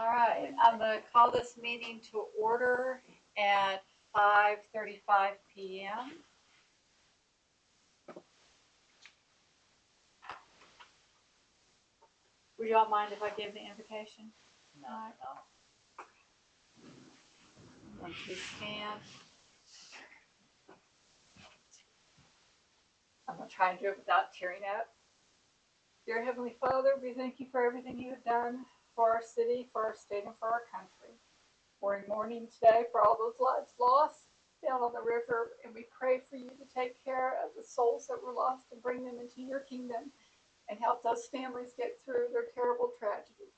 All right, I'm going to call this meeting to order at 5:35 p.m. Would you all mind if I give the invocation? No. Once we stand. I'm going to try and do it without tearing up. Dear Heavenly Father, we thank you for everything you have done for our city, for our state, and for our country. We're in mourning today for all those lives lost down on the river, and we pray for you to take care of the souls that were lost and bring them into your kingdom and help those families get through their terrible tragedy.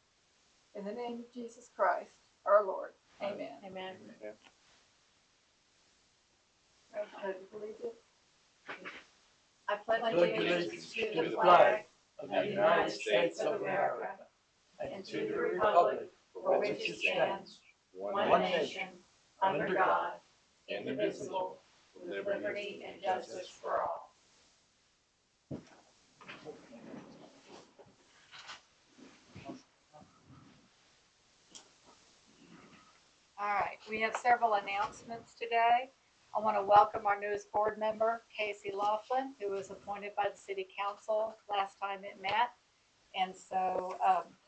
In the name of Jesus Christ, our Lord. Amen. Amen. I pledge allegiance. I pledge allegiance to the flag of the United States of America and to the republic for which it stands, one nation, under God, indivisible, with liberty and justice for all. All right, we have several announcements today. I want to welcome our newest board member, Casey Laughlin, who was appointed by the City Council last time it met. And so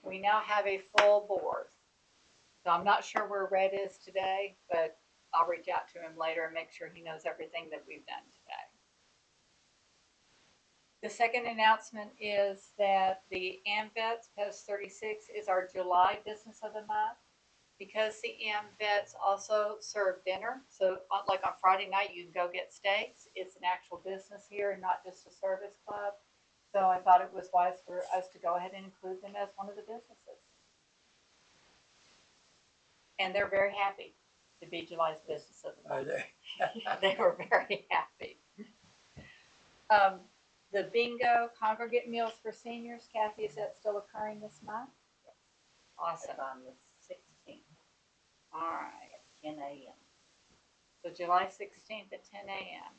we now have a full board. So I'm not sure where Red is today, but I'll reach out to him later and make sure he knows everything that we've done today. The second announcement is that the AMVETS Post 36 is our July business of the month. Because the AMVETS also serve dinner, so like on Friday night you can go get steaks. It's an actual business here and not just a service club. So I thought it was wise for us to go ahead and include them as one of the businesses. And they're very happy to be July's business of the month. They were very happy. The bingo congregate meals for seniors, Kathy, is that still occurring this month? Yes. Awesome. It's on the 16th. All right. At 10 a.m. So July 16th at 10 a.m.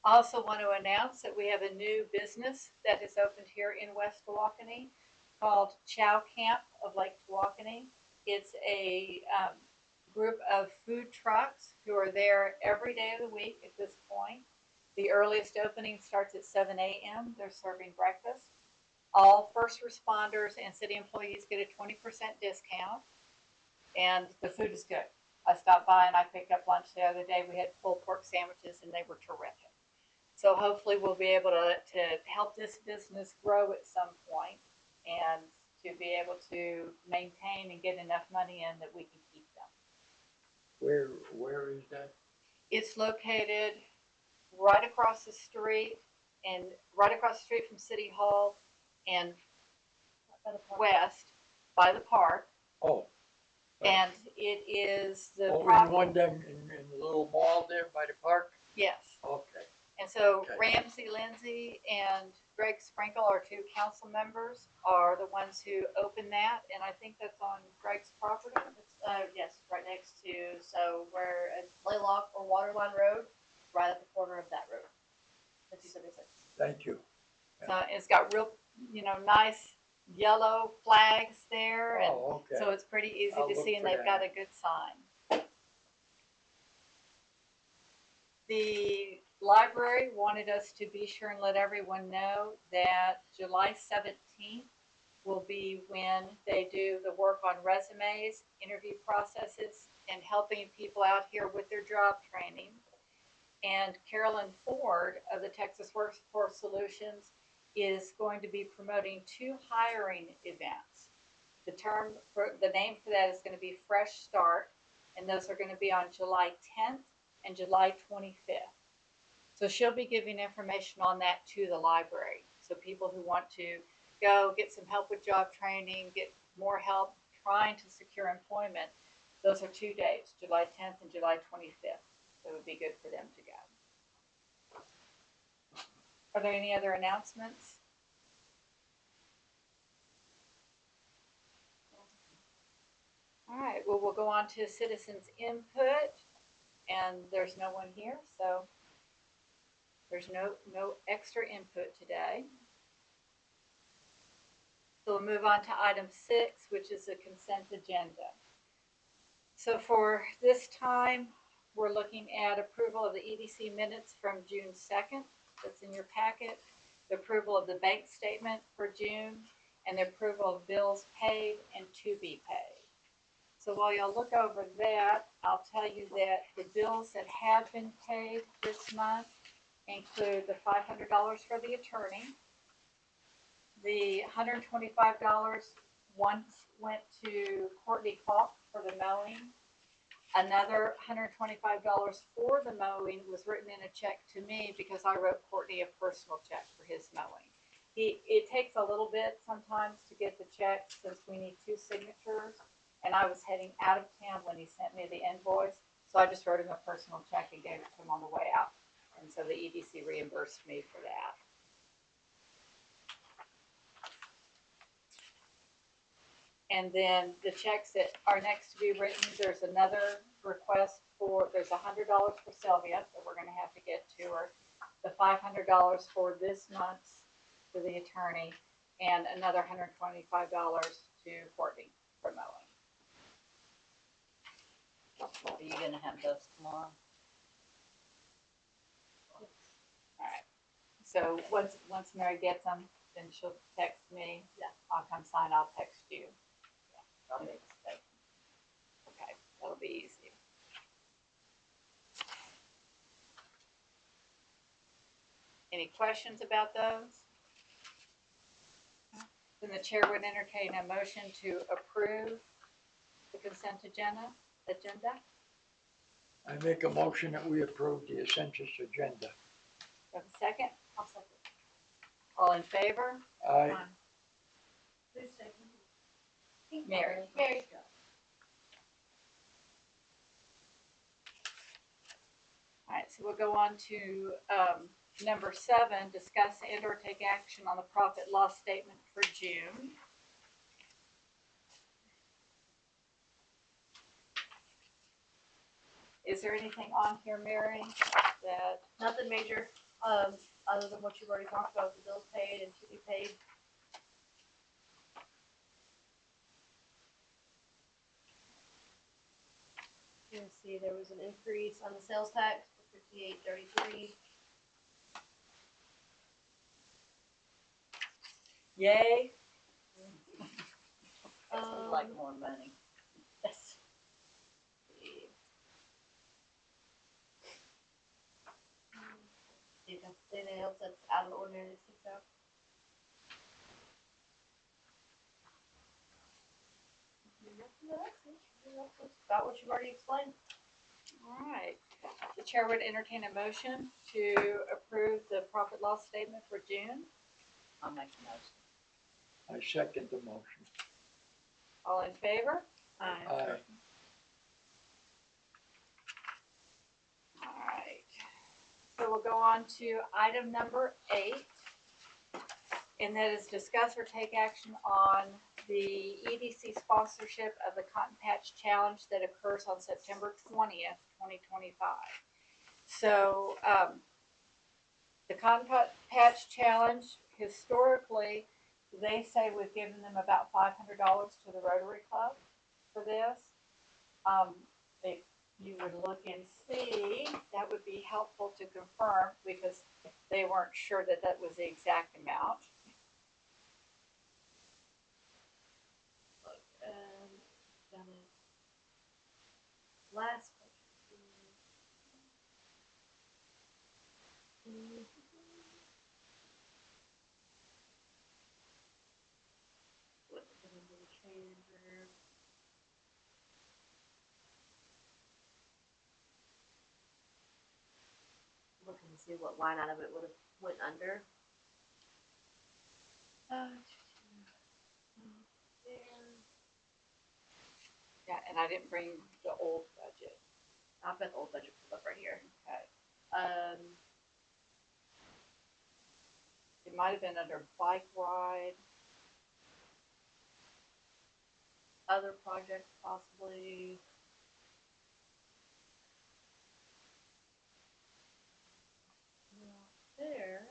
I also want to announce that we have a new business that has opened here in West Tawakoni called Chow Camp of Lake Tawakoni. It's a group of food trucks who are there every day of the week at this point. The earliest opening starts at 7 a.m. They're serving breakfast. All first responders and city employees get a 20% discount, and the food is good. I stopped by and I picked up lunch the other day. We had pulled pork sandwiches and they were terrific. So hopefully we'll be able to help this business grow at some point and to be able to maintain and get enough money in that we can keep them. Where is that? It's located right across the street from City Hall and west by the park. Oh. And it is the in one them in the little mall there by the park? Yes. Okay. And so Ramsey Lindsay and Greg Sprinkle, our two council members, are the ones who opened that, and I think that's on Greg's property. Yes, right next to, so where it's Laylock or Waterline Road, right at the corner of that road. 56. Thank you. So it's got real, nice yellow flags there, and so it's pretty easy to see, and they've got a good sign. The library wanted us to be sure and let everyone know that July 17th will be when they do the work on resumes, interview processes, and helping people out here with their job training. And Carolyn Ford of the Texas Workforce Solutions is going to be promoting 2 hiring events. The name for that is going to be Fresh Start, and those are going to be on July 10th and July 25th. So she'll be giving information on that to the library. So people who want to go get some help with job training, get more help trying to secure employment, those are 2 days, July 10th and July 25th. So it would be good for them to go. Are there any other announcements? All right, well, we'll go on to citizens input, and there's no one here, so there's no extra input today. So we'll move on to item 6, which is the consent agenda. So for this time, we're looking at approval of the EDC minutes from June 2nd. That's in your packet. The approval of the bank statement for June, and the approval of bills paid and to be paid. So while y'all look over that, I'll tell you that the bills that have been paid this month include the $500 for the attorney. The $125 once went to Courtney Clark for the mowing. Another $125 for the mowing was written in a check to me because I wrote Courtney a personal check for his mowing. It takes a little bit sometimes to get the check since we need 2 signatures, and I was heading out of town when he sent me the invoice, so I just wrote him a personal check and gave it to him on the way out, and so the EDC reimbursed me for that. And then the checks that are next to be written, there's another request there's $100 for Sylvia that we're gonna have to get to her. The $500 for this month's for the attorney, and another $125 to Courtney for mowing. Are you gonna have those tomorrow? Alright, so once Mary gets them, then she'll text me. Yeah. I'll come sign, I'll text you. I'll make a statement. Okay, that'll be easy. Any questions about those? Then the chair would entertain a motion to approve the consent agenda. I make a motion that we approve the census agenda. Have a second? I'll second. All in favor? Aye. Who's second? Mary. Mary. Alright, so we'll go on to number 7, discuss and or take action on the profit loss statement for June. Is there anything on here, Mary, that, Nothing major, other than what you've already talked about, the bills paid and to be paid. You can see there was an increase on the sales tax for $58.33. yay? Guess we'd like more money. Yes. See if that's anything else that's out of the ordinary that sticks out. That's about what you've already explained. Alright, the chair would entertain a motion to approve the profit loss statement for June. I'll make a motion. I second the motion. All in favor? Aye. Alright, so we'll go on to item number 8, and that is discuss or take action on the EDC sponsorship of the Cotton Patch Challenge that occurs on September 20th, 2025. So, the Cotton Patch Challenge, historically, they say we've given them about $500 to the Rotary Club for this. If you would look and see, that would be helpful to confirm because they weren't sure that that was the exact amount. Down in last what the number of chamber. Looking to see what line item it would have went under. There. Yeah, and I didn't bring the old budget. I've got the old budget pulled up right here. Okay. It might have been under bike ride. Other projects possibly. There.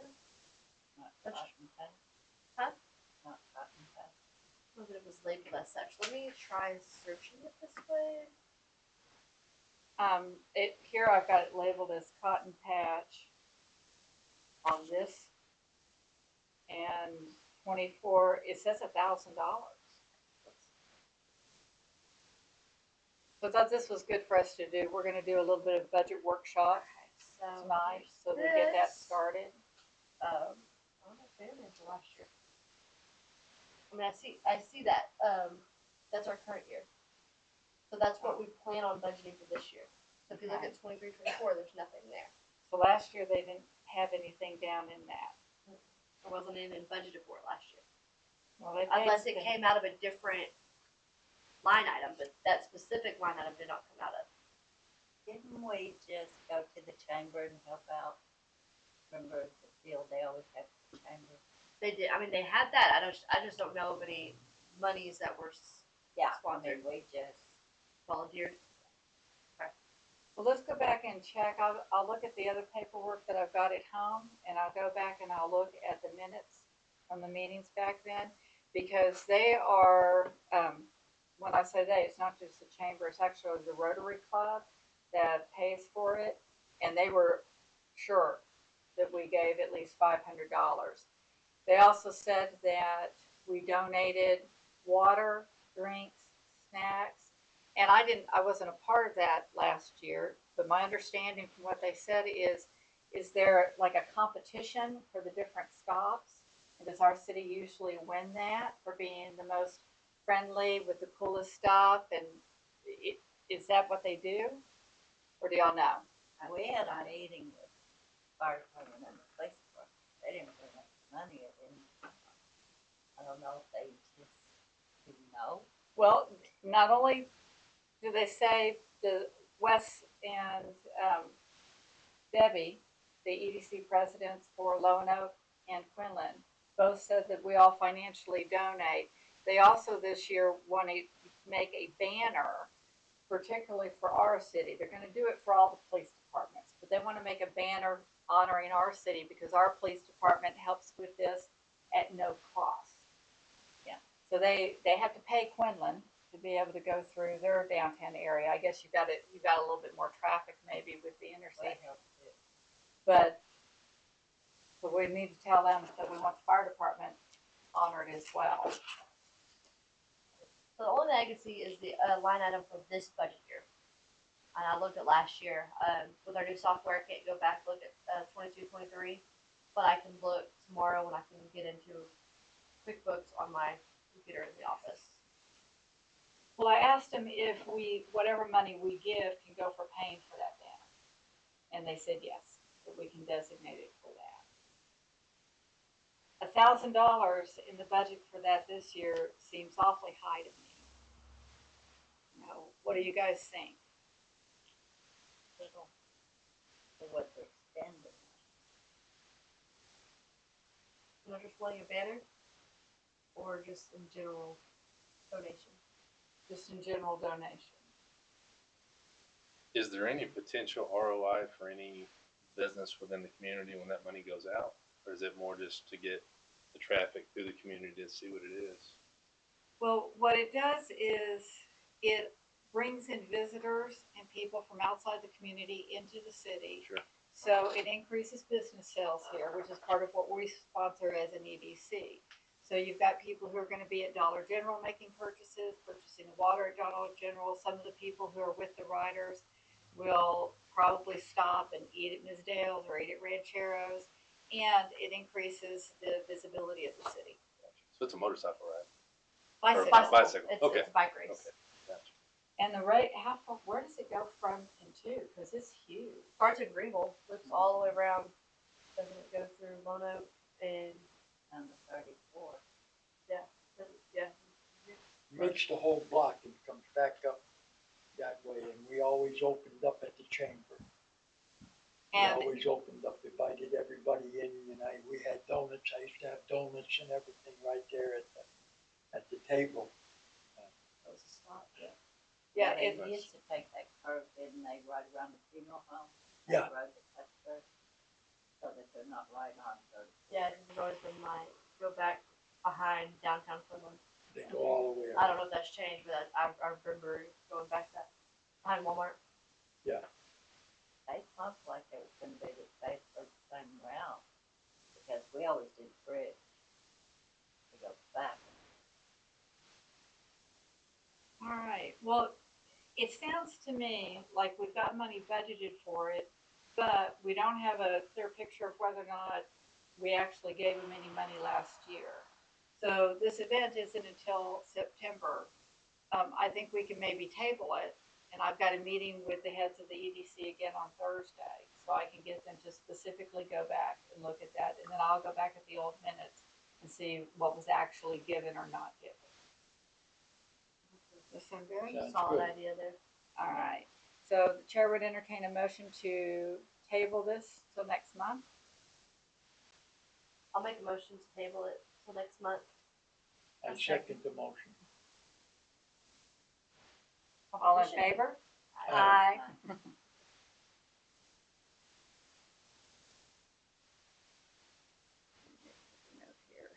Not That's- cotton patch. Huh? Not cotton patch. let me try searching it this way. Here I've got it labeled as cotton patch on this, and 24. It says $1,000. So I thought this was good for us to do. We're going to do a little bit of budget workshop So tonight, so we get that this, started. I don't know if they did for last year. I mean, I see that. That's our current year. So that's what we plan on budgeting for this year. So if you look at 23, 24, there's nothing there. So last year they didn't have anything down in that. There wasn't even budgeted for it last year. Well, they Unless it came out of a different line item, but that specific line item did not come out of. Didn't we just go to the chamber and help out? Remember the deal they always have at the chamber? They did. I mean, they had that. I just don't know of any monies that were Yeah, sponsored, we just, volunteered. Well, let's go back and check. I'll look at the other paperwork that I've got at home, and I'll go back and I'll look at the minutes from the meetings back then, because they are, when I say they, it's not just the chamber, it's actually the Rotary Club that pays for it, and they were sure that we gave at least $500. They also said that we donated water, drinks, snacks, and I wasn't a part of that last year, but my understanding from what they said is there like a competition for the different stops? And does our city usually win that for being the most friendly with the coolest stuff? And is that what they do? Or do y'all know? we had a meeting with fire department and the police department. They didn't bring us money. It didn't. I don't know if they just didn't know. Well, not only do they say the Wes and Debbie, the EDC presidents for Lonoke and Quinlan, both said that we all financially donate. They also this year want to make a banner, particularly for our city. They're going to do it for all the police departments, but they want to make a banner honoring our city because our police department helps with this at no cost. Yeah. So they have to pay Quinlan to be able to go through their downtown area. I guess you got a little bit more traffic maybe with the We interstate, helped it. but we need to tell them that we want the fire department honored as well. So the only thing I can see is the line item for this budget year. And I looked at last year. With our new software, I can't go back look at 22, 23, but I can look tomorrow when I can get into QuickBooks on my computer in the office. Well, I asked them if whatever money we give can go for paying for that banner. And they said yes, that we can designate it for that. $1,000 in the budget for that this year seems awfully high to me. What do you guys think? Little for what they're spending. Not just wanting a banner, or just in general donation. Just in general donation. Is there any potential ROI for any business within the community when that money goes out? Or is it more just to get the traffic through the community to see what it is? Well, what it does is it brings in visitors and people from outside the community into the city. Sure. So it increases business sales here, which is part of what we sponsor as an EDC. So you've got people who are going to be at Dollar General making purchases, purchasing water at Dollar General. Some of the people who are with the riders will probably stop and eat at Ms. Dale's or eat at Rancheros, and it increases the visibility of the city. So it's a motorcycle ride? Bicycle. Bicycle. It's, Okay. it's a bike race. Okay. Gotcha. And the rate, where does it go from and to? Because it's huge. Starts in Greenville, loops all the way around. Doesn't it go through Lono and On the 34. yeah. Makes the whole block and comes back up that way, and we always opened up at the chamber. And We always opened up, invited everybody in, we had donuts, I used to have donuts and everything right there at the table. That was a stop. yeah, They it, used to take that curve, didn't they, right around the funeral home? Yeah. That road that cuts through, so that they're not riding on 30. Yeah, this has always been my go back behind downtown Cleveland. They go all the way I around. don't know if that's changed, but I remember going back to that behind Walmart. They talked like it was gonna be basically the same route, because we always do the bridge to go back. All right, well, it sounds to me like we've got money budgeted for it, but we don't have a clear picture of whether or not we actually gave them any money last year. So this event isn't until September. I think we can maybe table it, and I've got a meeting with the heads of the EDC again on Thursday, so I can get them to specifically go back and look at that, and then I'll go back at the old minutes and see what was actually given or not given. Does that sound good? Sounds Solid good. idea there. All right, so the chair would entertain a motion to table this till next month. I'll make a motion to table it till next month. I second the motion. All in Competition. favor? Aye. Note here.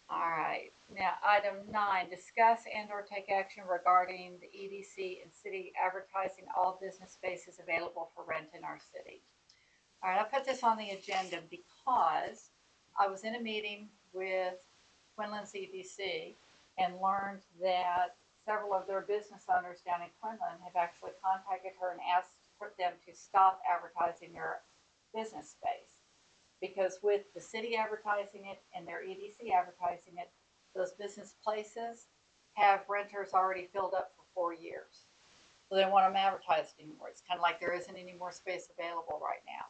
All right, now item 9, discuss and or take action regarding the EDC and city advertising all business spaces available for rent in our city. All right, I put this on the agenda because I was in a meeting with Quinlan's EDC and learned that several of their business owners down in Quinlan have actually contacted her and asked for them to stop advertising their business space. Because with the city advertising it and their EDC advertising it, those business places have renters already filled up for 4 years. So they don't want them advertised anymore. It's kind of like there isn't any more space available right now.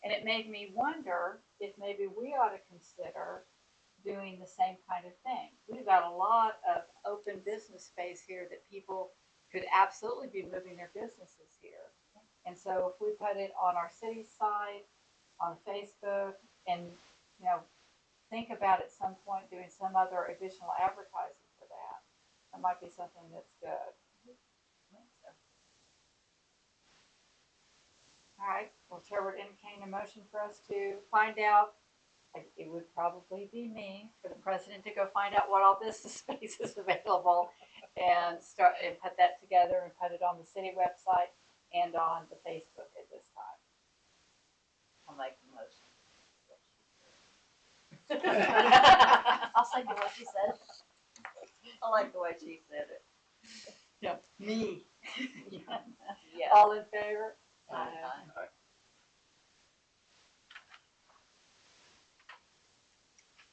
And it made me wonder if maybe we ought to consider doing the same kind of thing. We've got a lot of open business space here that people could absolutely be moving their businesses here. And so if we put it on our city site, on Facebook, and, you know, think about at some point doing some other additional advertising for that. That might be something that's good. All right, well, Chair would entertain a motion for us to find out. It would probably be me, for the president to go find out what all business space is available and start and put that together and put it on the city website and on the Facebook at this time. I'll make the motion. I'll second what she said. I like the way she said it. Yeah, me. Yeah. All in favor? Aye.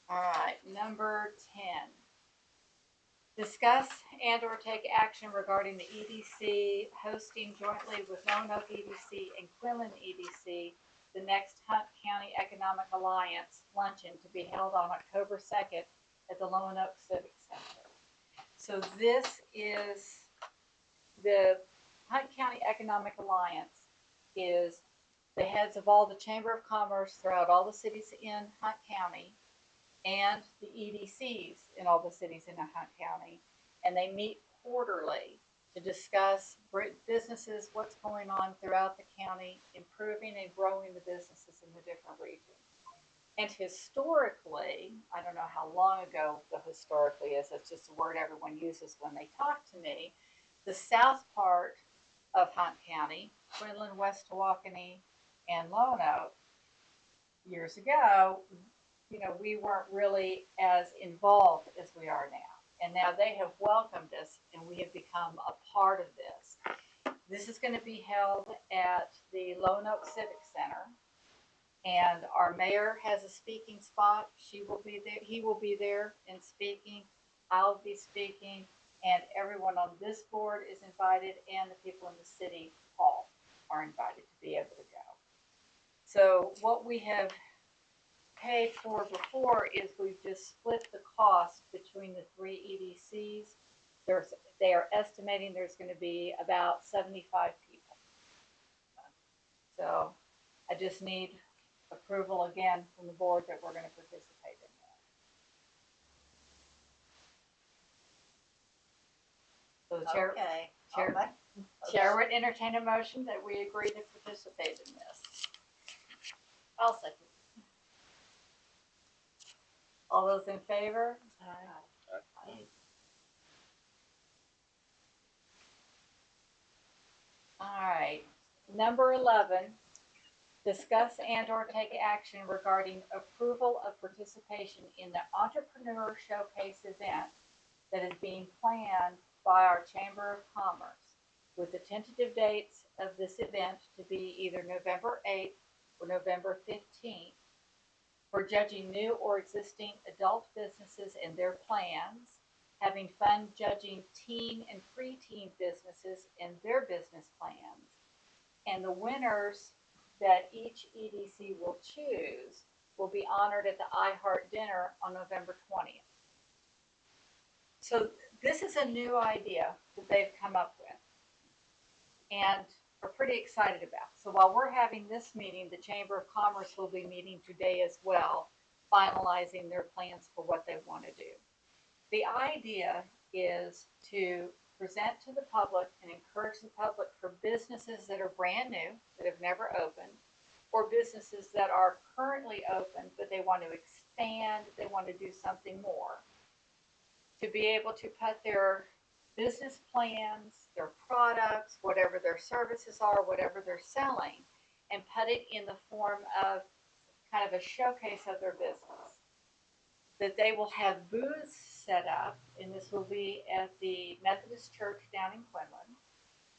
All right, number 10. Discuss and or take action regarding the EDC hosting jointly with Lone Oak EDC and Quinlan EDC the next Hunt County Economic Alliance luncheon to be held on October 2nd at the Lone Oak Civic Center. So this is the Hunt County Economic Alliance is the heads of all the Chamber of Commerce throughout all the cities in Hunt County and the EDCs in all the cities in Hunt County, and they meet quarterly to discuss businesses, what's going on throughout the county, improving and growing the businesses in the different regions. And historically, I don't know how long ago the historically is, it's just a word everyone uses when they talk to me, the south part of Hunt County, Quinlan, West Tawakoni, and Lone Oak, years ago, you know, we weren't really as involved as we are now. And now they have welcomed us and we have become a part of this. This is going to be held at the Lone Oak Civic Center. And our mayor has a speaking spot. She will be there. He will be there and speaking. I'll be speaking. And everyone on this board is invited, and the people in the city hall are invited to be able to go. So what we have paid for before is we've just split the cost between the 3 EDCs. They are estimating there's going to be about 75 people. So I just need approval again from the board that we're going to participate in that. So the chair, Okay. chair would entertain a motion that we agree to participate in this. I'll second. All those in favor? All right. Number 11, discuss and or take action regarding approval of participation in the Entrepreneur Showcase event that is being planned by our Chamber of Commerce, with the tentative dates of this event to be either November 8th or November 15th, for judging new or existing adult businesses and their plans, having fun judging teen and preteen businesses and their business plans, and the winners that each EDC will choose will be honored at the iHeart Dinner on November 20th. So this is a new idea that they've come up with and are pretty excited about. So while we're having this meeting, the Chamber of Commerce will be meeting today as well, finalizing their plans for what they want to do. The idea is to present to the public and encourage the public for businesses that are brand new, that have never opened, or businesses that are currently open, but they want to expand, they want to do something more, to be able to put their business plans, their products, whatever their services are, whatever they're selling, and put it in the form of kind of a showcase of their business. That they will have booths set up, and this will be at the Methodist Church down in Quinlan.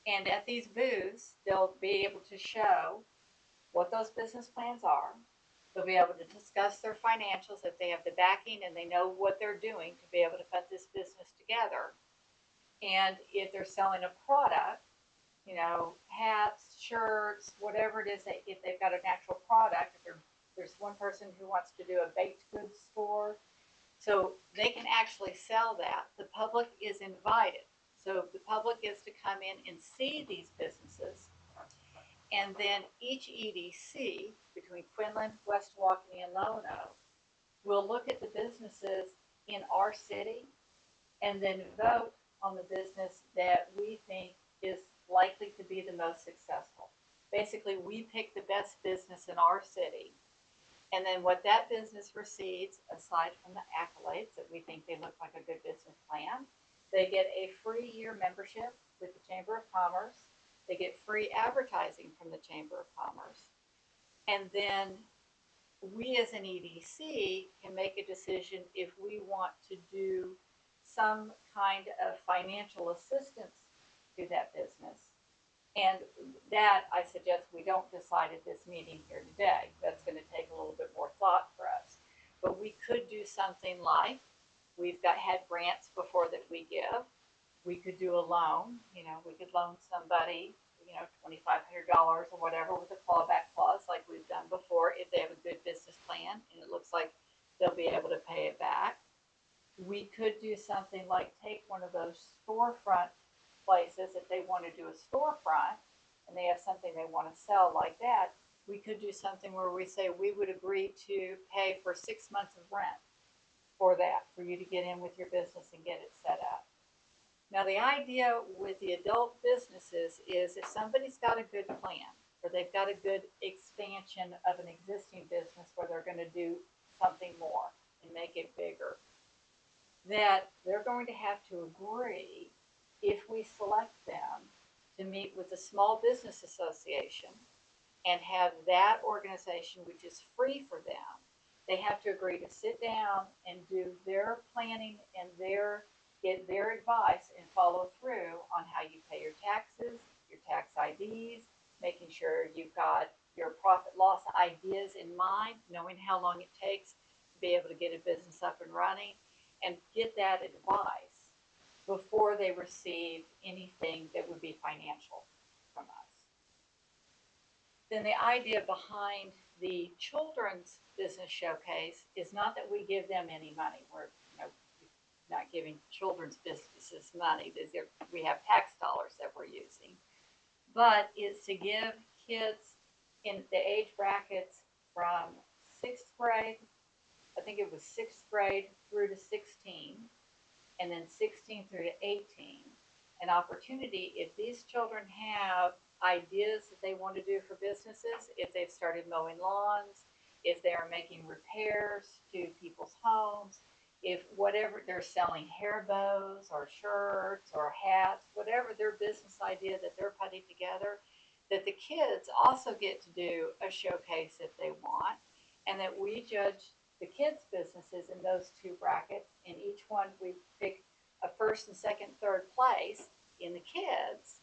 And at these booths, they'll be able to show what those business plans are. They'll be able to discuss their financials if they have the backing and they know what they're doing to be able to put this business together. And if they're selling a product, you know, hats, shirts, whatever it is, if they've got an actual product, if there's one person who wants to do a baked goods store, so they can actually sell that. The public is invited. So the public is to come in and see these businesses. And then each EDC between Quinlan, West Tawakoni, and Lono will look at the businesses in our city and then vote on the business that we think is likely to be the most successful. Basically, we pick the best business in our city. And then what that business receives, aside from the accolades that we think they look like a good business plan, they get a free year membership with the Chamber of Commerce. They get free advertising from the Chamber of Commerce. And then we as an EDC can make a decision if we want to do some kind of financial assistance to that business. And that, I suggest we don't decide at this meeting here today. That's going to take a little bit more thought for us. But we could do something like, we've had grants before that we give. We could do a loan, you know, we could loan somebody, you know, $2,500 or whatever with a clawback clause like we've done before if they have a good business plan and it looks like they'll be able to pay it back. We could do something like take one of those storefront places, if they want to do a storefront and they have something they want to sell like that, we could do something where we say we would agree to pay for 6 months of rent for that, for you to get in with your business and get it set up. Now, the idea with the adult businesses is if somebody's got a good plan or they've got a good expansion of an existing business where they're going to do something more and make it bigger, that they're going to have to agree, if we select them, to meet with the Small Business Association and have that organization, which is free for them, they have to agree to sit down and do their planning and get their advice and follow through on how you pay your taxes, your tax IDs, making sure you've got your profit loss ideas in mind, knowing how long it takes to be able to get a business up and running, and get that advice before they receive anything that would be financial from us. Then the idea behind the children's business showcase is not that we give them any money. We're not giving children's businesses money. We have tax dollars that we're using. But it's to give kids in the age brackets from 6th grade, I think it was 6th grade through to 16, and then 16 through to 18, an opportunity if these children have ideas that they want to do for businesses, if they've started mowing lawns, if they're making repairs to people's homes, if whatever they're selling hair bows or shirts or hats, whatever their business idea that they're putting together, that the kids also get to do a showcase if they want, and that we judge the kids' businesses in those two brackets. In each one, we pick a first and second, third place in the kids.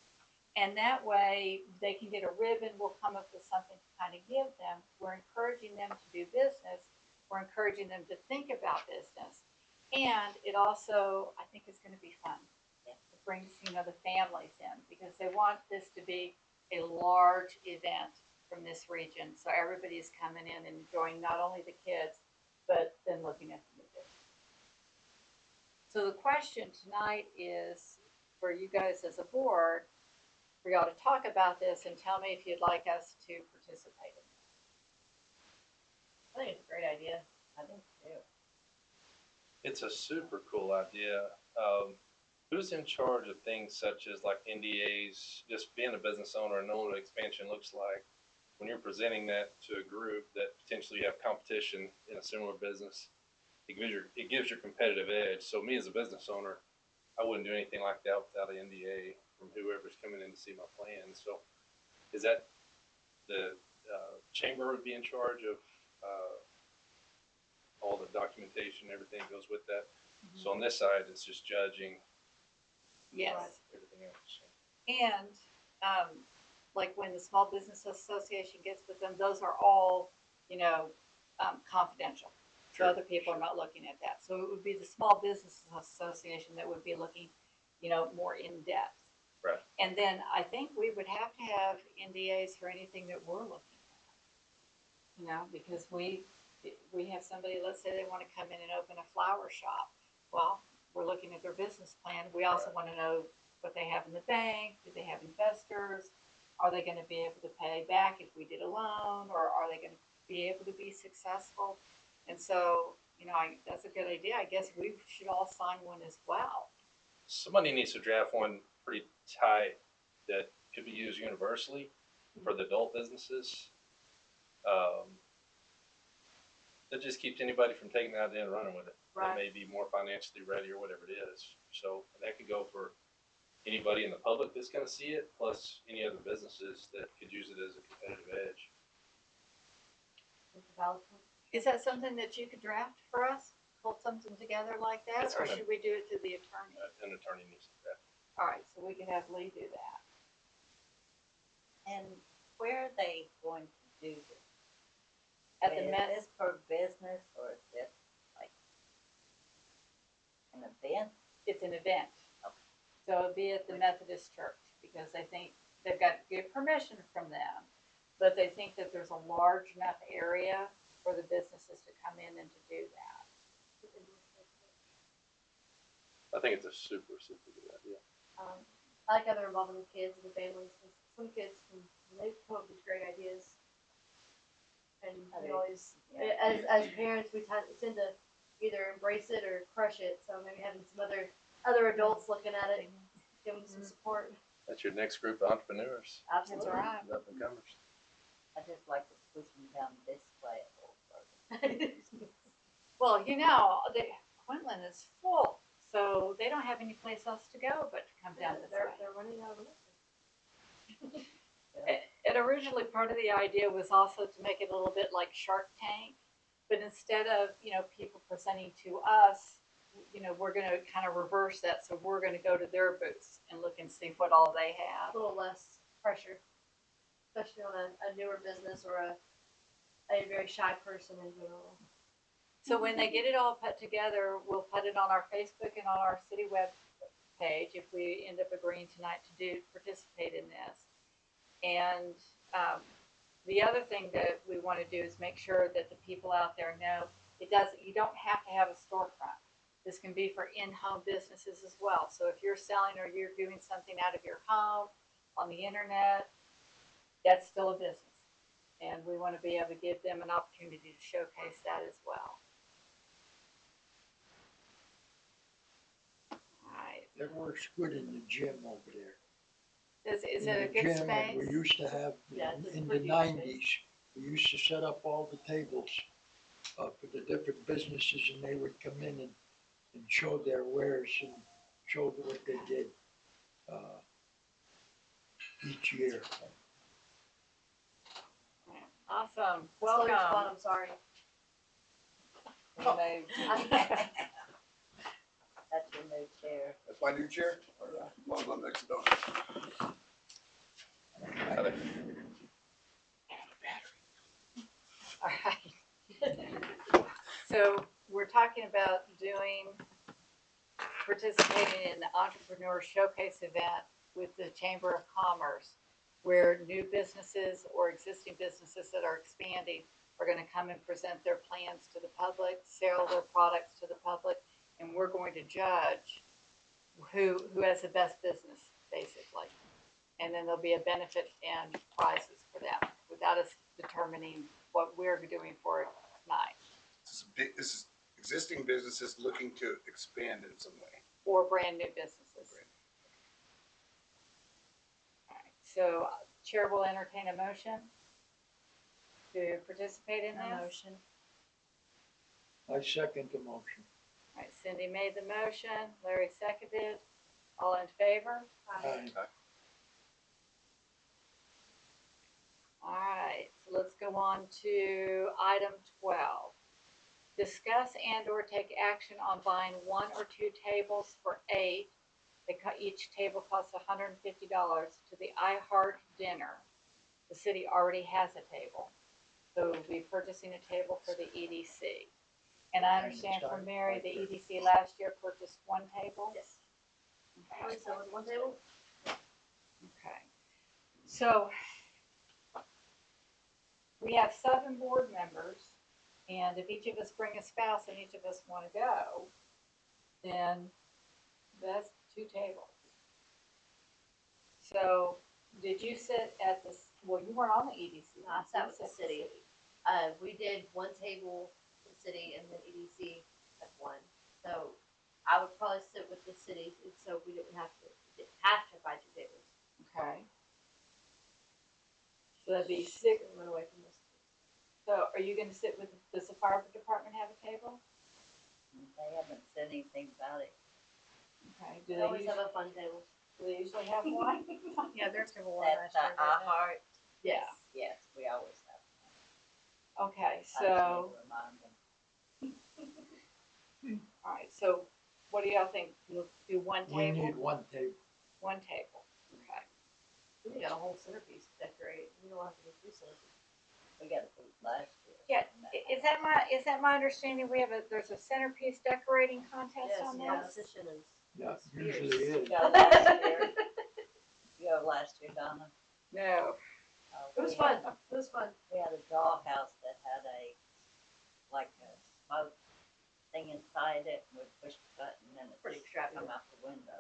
And that way they can get a ribbon. We'll come up with something to kind of give them. We're encouraging them to do business. We're encouraging them to think about business. And it also, I think, is going to be fun. It brings, the families in because they want this to be a large event from this region. So everybody's coming in and enjoying not only the kids, but then looking at the business. So the question tonight is for you guys as a board, for y'all to talk about this and tell me if you'd like us to participate in this. I think it's a great idea. I think too. It's a super cool idea. Who's in charge of things such as like NDAs, just being a business owner and knowing what expansion looks like? When you're presenting that to a group that potentially have competition in a similar business, it gives your competitive edge. So me as a business owner, I wouldn't do anything like that without an NDA from whoever's coming in to see my plan. So is that the chamber would be in charge of all the documentation, everything goes with that? Mm-hmm. So on this side, it's just judging. Yes. Everything else. And like when the Small Business Association gets with them, those are all, confidential. Sure, so other people are not looking at that. So it would be the Small Business Association that would be looking, more in depth. Right. And then I think we would have to have NDAs for anything that we're looking at, because we have somebody, let's say they want to come in and open a flower shop. Well, we're looking at their business plan. We also want to know what they have in the bank. Do they have investors? Are they going to be able to pay back if we did a loan, or are they going to be able to be successful? And so, that's a good idea. I guess we should all sign one as well. Somebody needs to draft one pretty tight that could be used universally for the adult businesses. That just keeps anybody from taking it out there and running with it. Right. That may be more financially ready or whatever it is. So that could go for anybody in the public that's going to see it, plus any other businesses that could use it as a competitive edge. Is that something that you could draft for us? Pull something together like that, or should we do it through the attorney? An attorney needs to draft. All right, so we could have Lee do that. And where are they going to do this? At the Is this for business or is this like an event? It's an event. Okay. So it'll be at the Methodist Church because they think they've got to get permission from them, but they think that there's a large enough area for the businesses to come in and to do that. I think it's a super, super good idea. I like how they're involving the kids and the families. Some kids they come up with great ideas, and we always, as parents, we tend to either embrace it or crush it. So maybe having some other adults looking at it, giving some support. That's your next group of entrepreneurs. Absolutely. That's right. Up and comers. I just like to push them down this way a little further. Well, Quinlan is full, so they don't have any place else to go but to come down this way. They're running out of money. And originally part of the idea was also to make it a little bit like Shark Tank, but instead of, people presenting to us, we're going to kind of reverse that. So we're going to go to their booths and look and see what all they have. A little less pressure, especially on a newer business or a very shy person in general. So when they get it all put together, we'll put it on our Facebook and on our city web page if we end up agreeing tonight to participate in this. And the other thing that we want to do is make sure that the people out there know you don't have to have a storefront. This can be for in-home businesses as well. So if you're selling or you're doing something out of your home on the internet, that's still a business. And we want to be able to give them an opportunity to showcase that as well. It works good in the gym over there. Is it a good gym space? we used to have Yeah, it's a in the pretty good '90s. we used to set up all the tables for the different businesses, and they would come in and show their wares and show what they did each year. Awesome, Slow each one, welcome. I'm sorry. Your new chair. That's your new chair. That's my new chair? Yeah. Well, I'm next door. Got it. All right. So we're talking about participating in the Entrepreneur Showcase event with the Chamber of Commerce, where new businesses or existing businesses that are expanding are gonna come and present their plans to the public, sell their products to the public, and we're going to judge who has the best business, basically. And then there'll be a benefit and prizes for them, without us determining what we're doing for it tonight, This is existing businesses looking to expand in some way. or brand new businesses. All right, so Chair will entertain a motion to participate in this. Motion. I second the motion. All right, Cindy made the motion, Larry seconded, all in favor? Aye. All right, so let's go on to item 12. Discuss and or take action on buying 1 or 2 tables for 8. Each table costs $150 to the iHeart Dinner. The city already has a table, so we'll be purchasing a table for the EDC. And I understand from Mary, the EDC last year purchased 1 table? Yes. Okay. So with one table? Okay, so we have 7 board members, and if each of us bring a spouse and each of us want to go, then that's 2 tables. So, did you sit at this? Well, you weren't on the EDC. No, I sat with the You city. We did one table for the city and then EDC at one. So I would probably sit with the city, and so we didn't have to buy 2 tables. Okay. So that'd be 6. Run away from this. So, are you going to sit with? Does the fire department have a table? They haven't said anything about it. Okay. We always have a fun table. Do they usually have one? Yeah, there's table That's the iHeart. Yeah. Yes, we always have. Okay. I just So. need to remind them. All right, so what do y'all think? We'll do 1 We table? need 1 table. 1 table, okay. We got a whole centerpiece to decorate. We don't have to do 3 centerpieces. We got a booth last year. Yeah, is that my understanding? There's a centerpiece decorating contest on this? Competition is. Yeah, Spears. usually is. You go last year. You go last year, Donna. No. It was fun. It was fun. We had a dollhouse that had like a smoke thing inside it, and we pushed the button and it Pretty just extravagant. come out the window.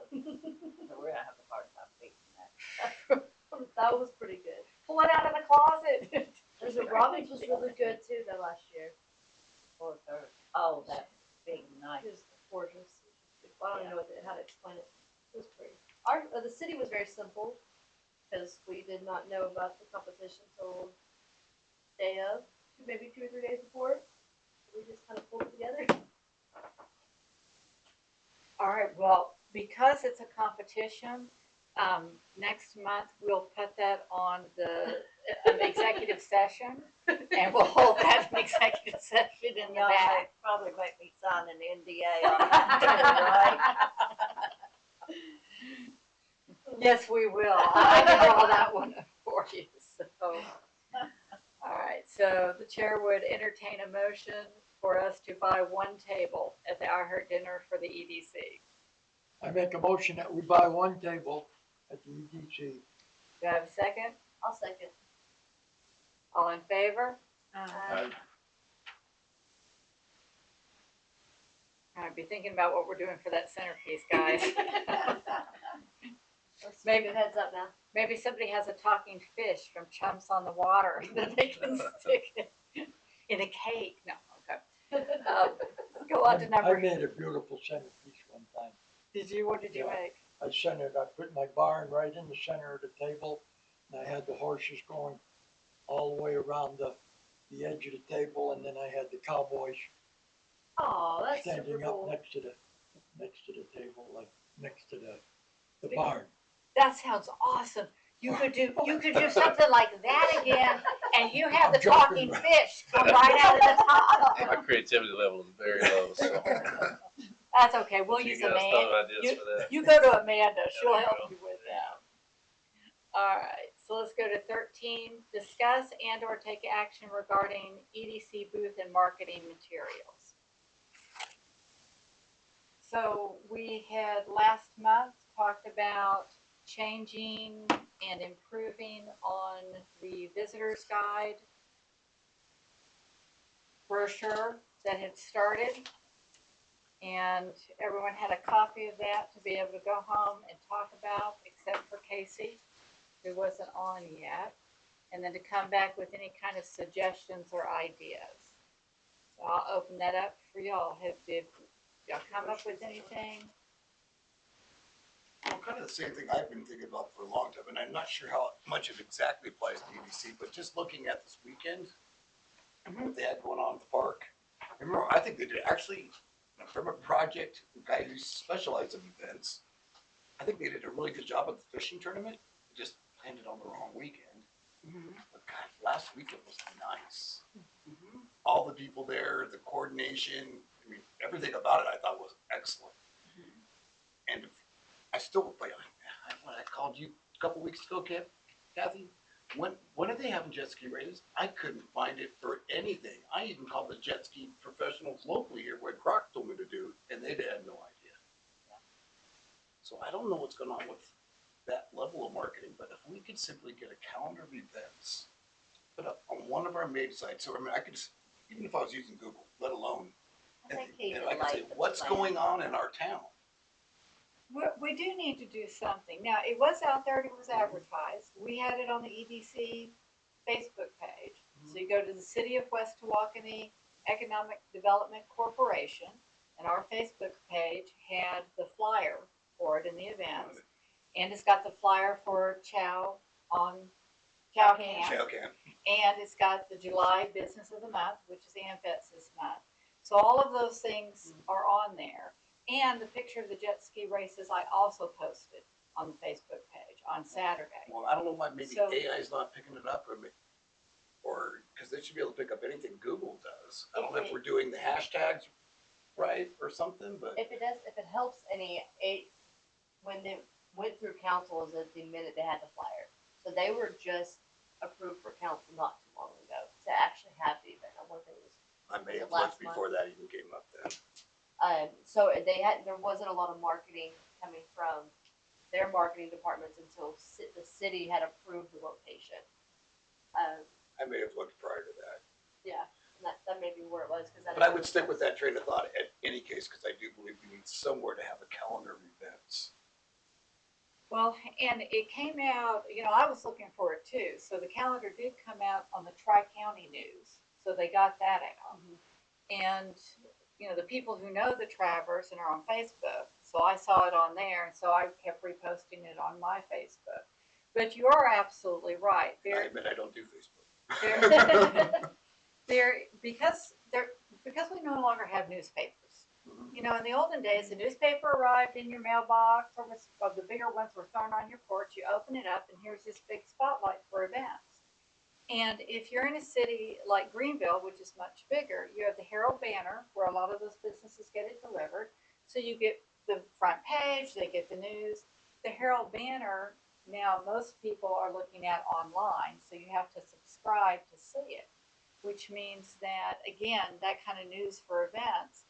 So we're gonna have a hard time beating that. That was pretty good. Pull it out of the closet. There's a Robbins was really good too though last year. Oh, that big nice. It was gorgeous. I don't even know how to explain it. It was pretty. The city was very simple because we did not know about the competition until day of, maybe 2 or 3 days before. We just kind of pulled it together. All right, well, because it's a competition, next month we'll put that on an executive session, and we'll hold that an executive session in the Y'all back. may probably make me sign an NDA on that, Yes, we will. I can draw that one up for you, so. All right, so the chair would entertain a motion for us to buy 1 table at the iHeart Dinner for the EDC. I make a motion that we buy 1 table at the EDC. Do I have a second? I'll second. All in favor? Aye. I'd be thinking about what we're doing for that centerpiece, guys. Maybe heads up now. Maybe somebody has a talking fish from Chumps on the Water that they can stick it in a cake. No, okay. Go on to I number. made a beautiful centerpiece one time. Did you? What did you Yeah. make? I put my barn right in the center of the table, and I had the horses going all the way around the the edge of the table, and then I had the cowboys Oh, that's super standing up cool. next to the table, like next to the barn. That sounds awesome. You could do something like that again, and you have the I'm joking, talking but- fish come right out of the My top. creativity level is very low, so. That's okay. We'll You use guys Amanda. throw ideas for that. You go to Amanda. She'll there you help go. you with that. All right. So let's go to 13. Discuss and/or take action regarding EDC booth and marketing materials. So we had last month talked about changing and improving on the visitor's guide brochure that had started. And everyone had a copy of that to be able to go home and talk about, except for Casey, who wasn't on yet. And then to come back with any kind of suggestions or ideas. So I'll open that up for y'all. Did y'all come up with anything? Well, kind of the same thing I've been thinking about for a long time, and I'm not sure how much it exactly applies to EDC, but just looking at this weekend and what they had going on at the park. Remember, I think they did actually, from a project guy who specializes in events, I think they did a really good job at the fishing tournament. It just ended on the wrong weekend. But God, last weekend was nice. All the people there, the coordination, I mean, everything about it I thought was excellent. And I still, like, when I called you a couple weeks ago, Kathy, when are they having jet ski races? I couldn't find it for anything. I even called the jet ski professionals locally here, what Croc told me to do, and they had no idea. So I don't know what's going on with that level of marketing, but if we could simply get a calendar of events put up on one of our main sites, so I mean, I could just, even if I was using Google, let alone, I think he and would I could say, like the what's plan. going on in our town? We do need to do something. Now, it was out there, it was advertised. We had it on the EDC Facebook page. So you go to the City of West Tawakoni Economic Development Corporation, and our Facebook page had the flyer for it in the events. And it's got the flyer for Chow Camp. Shell can. And it's got the July Business of the Month, which is the AMFETS this month. So all of those things are on there. And the picture of the jet ski races I also posted on the Facebook page on Saturday. Well, I don't know why maybe So- AI is not picking it up, or because they should be able to pick up anything Google does. I don't know if we're doing the hashtags right or something, but If it helps any, when they went through council is at the minute they had the flyer. So they were just approved for council not too long ago to actually have the event. I want to think it was I may have last looked before that even came up then. so there wasn't a lot of marketing coming from their marketing departments until the city had approved the location. I may have looked prior to that. Yeah, and that may be where it was. But I would stick with that train of thought at any case, because I do believe we need somewhere to have a calendar of events. Well, and it came out, I was looking for it too. So the calendar did come out on the Tri-County News. So they got that out. And, the people who know the Travers and are on Facebook, so I saw it on there, and so I kept reposting it on my Facebook. But you are absolutely right. I admit I don't do Facebook. Because we no longer have newspapers. In the olden days, the newspaper arrived in your mailbox, or the bigger ones were thrown on your porch. You open it up, and here's this big spotlight for events. And if you're in a city like Greenville, which is much bigger, you have the Herald Banner, where a lot of those businesses get it delivered. So you get the front page, they get the news. The Herald Banner, now most people are looking at online, so you have to subscribe to see it, which means that, again, that kind of news for events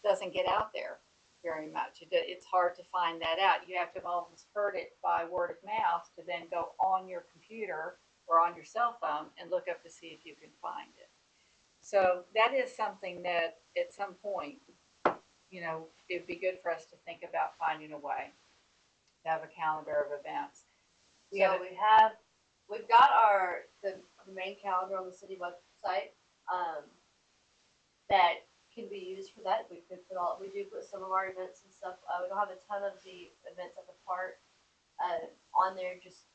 doesn't get out there very much. It's hard to find that out. You have to have almost heard it by word of mouth to then go on your computer or on your cell phone and look up to see if you can find it. So that is something that at some point, it'd be good for us to think about finding a way to have a calendar of events. We've got the main calendar on the city website that can be used for that. We do put some of our events and stuff. We don't have a ton of the events at the park on there. Just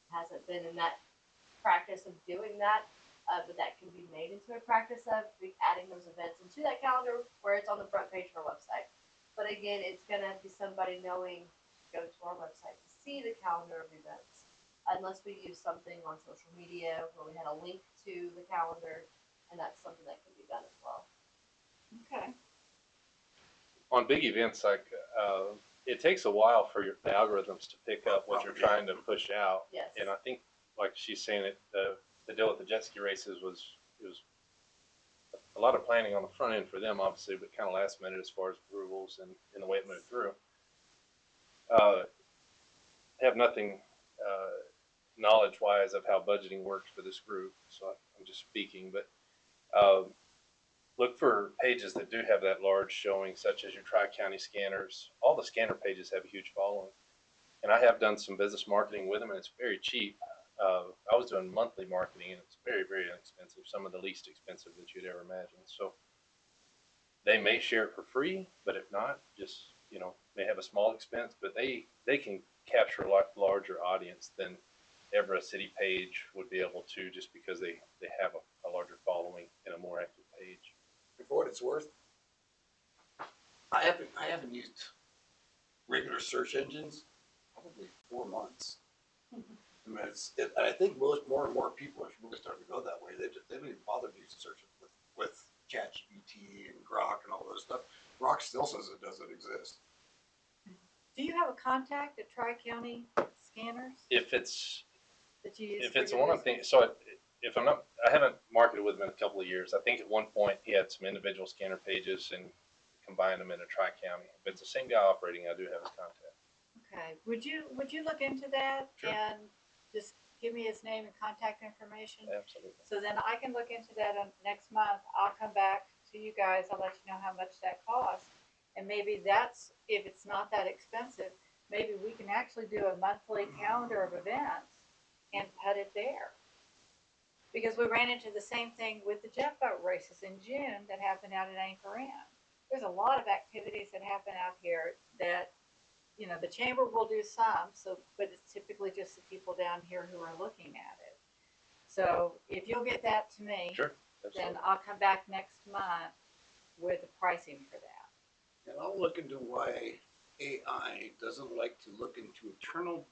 hasn't been in that practice of doing that. But that can be made into a practice of adding those events into that calendar where it's on the front page of our website. But again, it's gonna be somebody knowing to go to our website to see the calendar of events. Unless we use something on social media where we had a link to the calendar, and that's something that can be done as well. Okay. On big events, like, it takes a while for the algorithms to pick up what you're trying to push out. Yes. And I think, like she's saying, the deal with the jet ski races it was a lot of planning on the front end for them, obviously, but kind of last minute as far as approvals and the way it moved through. Have nothing knowledge-wise of how budgeting works for this group, so I'm just speaking. But look for pages that do have that large showing, such as your Tri-County scanners. All the scanner pages have a huge following, and I have done some business marketing with them, and it's very cheap. I was doing monthly marketing, and it's very, very inexpensive. Some of the least expensive that you'd ever imagine. So they may share it for free, but if not, just, they have a small expense, but they can capture a lot larger audience than ever a city page would be able to, just because they have a larger following and a more active page. For what it's worth, I haven't used regular search engines probably 4 months. I mean, I think more and more people are really starting to go that way. They don't even bother to use search with ChatGPT and Grok and all those stuff. Grok still says it doesn't exist. Do you have a contact at Tri-County Scanners If it's that you use? if it's one of the things, so if I'm not, I haven't marketed with him in a couple of years. I think at one point he had some individual scanner pages and combined them in a Tri-County. If it's the same guy operating, I do have his contact. Okay. Would you look into that? Sure. And just give me his name and contact information? Absolutely. So then I can look into that next month. I'll come back to you guys. I'll let you know how much that costs. And maybe that's, if it's not that expensive, maybe we can actually do a monthly calendar of events and put it there. Because we ran into the same thing with the jet boat races in June that happened out at Anchor Inn. There's a lot of activities that happen out here that, the chamber will do some, but it's typically just the people down here who are looking at it. So if you'll get that to me, Sure. Absolutely. then I'll come back next month with the pricing for that. And I'll look into why AI doesn't like to look into internal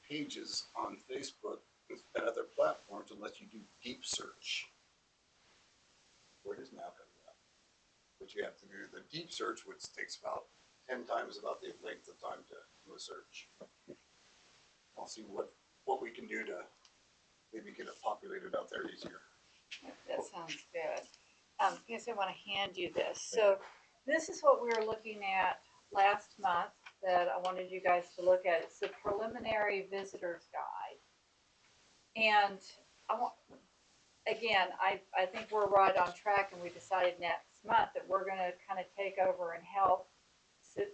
pages on Facebook and other platforms unless you do deep search. Where it is now coming up. But you have to do the deep search, which takes about 10 times about the length of time to do a search. I'll see what we can do to maybe get it populated out there easier. That sounds good. Guess I want to hand you this. So this is what we were looking at last month that I wanted you guys to look at. It's the preliminary visitor's guide. And I think we're right on track, and we decided next month that we're going to kind of take over and help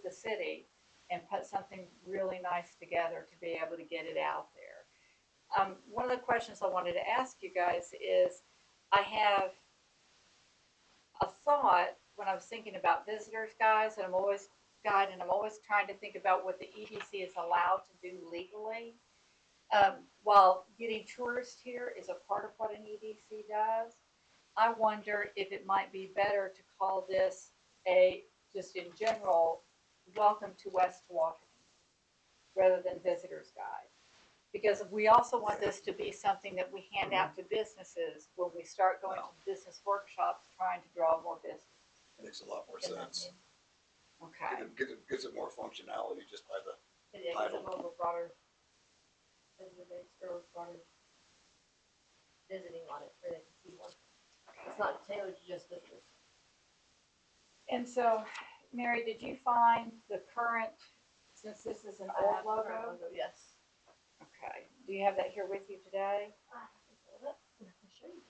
the city and put something really nice together to be able to get it out there. One of the questions I wanted to ask you guys is, I have a thought when I was thinking about visitors guides, and I'm always trying to think about what the EDC is allowed to do legally. While getting tourists here is a part of what an EDC does, I wonder if it might be better to call this just in general, welcome to West Tawakoni, rather than visitor's guide. Because we also want this to be something that we hand out to businesses when we start going to business workshops trying to draw more business. It makes a lot more sense. Okay. It gives it more functionality just by the It gives it more of a broader visiting on it, where they can see one. It's not tailored to just visitors. And so, Mary, did you find the current, since this is an I old have the current logo? yes. Okay. Do you have that here with you today? I can show you.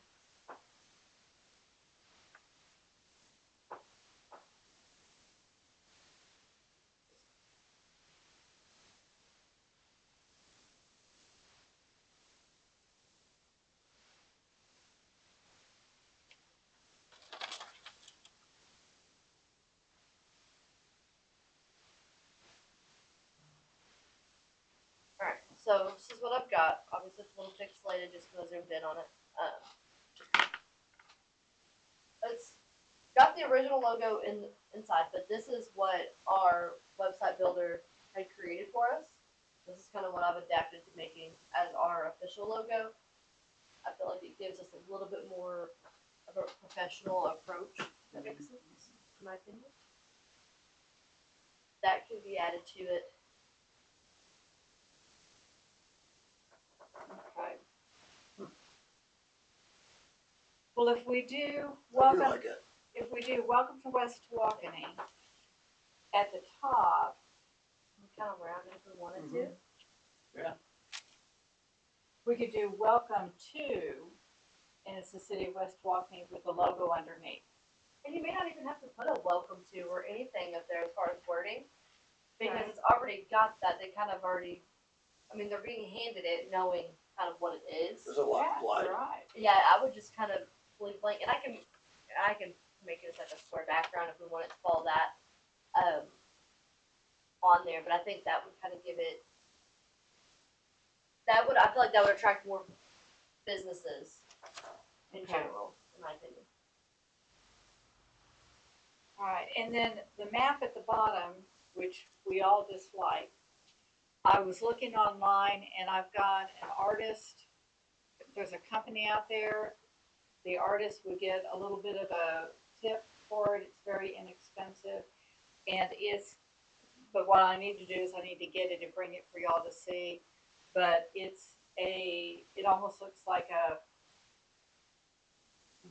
Alright, so this is what I've got. Obviously it's a little pixelated just because I zoomed in on it. got the original logo inside, but this is what our website builder had created for us. This is kind of what I've adapted to making as our official logo. I feel like it gives us a little bit more of a professional approach. If that makes sense, in my opinion. That can be added to it. Okay. Well, if we do, I do welcome, like it. if we do, welcome to West Tawakoni, at the top, We kind of round it if we wanted to. we could do welcome to, and it's the city of West Tawakoni with the logo underneath. And you may not even have to put a welcome to or anything up there as far as wording, because Right. it's already got that. They kind of already, I mean, they're being handed it knowing kind of what it is. There's a lot Yeah, implied. you're right. Yeah, I would just kind of leave blank, and I can make it as like a square background if we want it to follow that on there. But I think that would kind of give it. I feel like that would attract more businesses in Okay. general, in my opinion. All right, and then the map at the bottom, which we all dislike. I was looking online and I've got an artist. There's a company out there. The artist would get a little bit of a tip for it. It's very inexpensive. But what I need to do is I need to get it and bring it for y'all to see. But it almost looks like a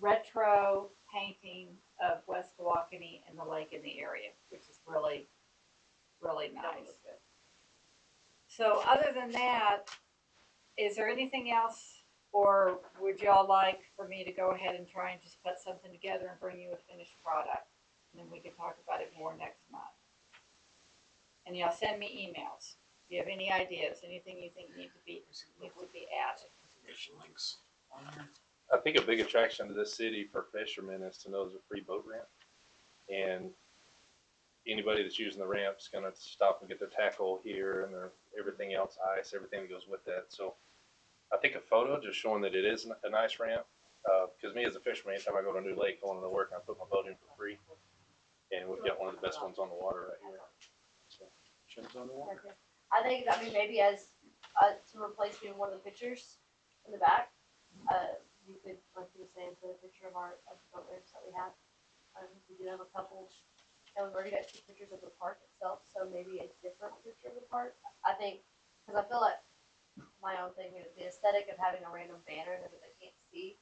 retro painting of West Tawakoni and the lake in the area, which is really, really That would nice. look good. So other than that, is there anything else, or would y'all like for me to go ahead and try and just put something together and bring you a finished product? And then we can talk about it more next month. And y'all send me emails. If you have any ideas, anything you think needs to be added. Information links on there. I think a big attraction to this city for fishermen is to know there's a free boat ramp. And anybody that's using the ramp is gonna stop and get their tackle here and everything else, ice, everything that goes with that. So I think a photo just showing that it is a nice ramp, because me as a fisherman, anytime I go to a new lake, I wanna work, I put my boat in for free. And we've got one of the best ones on the water right here. So, shims on the water. I think, maybe as to replace maybe one of the pictures in the back, you could, like you were saying, put a picture of the boat ramps that we have. We do have a couple, and we've already got 2 pictures of the park itself, so maybe a different picture of the park. I think, because I feel like my own thing is the aesthetic of having a random banner that they can't see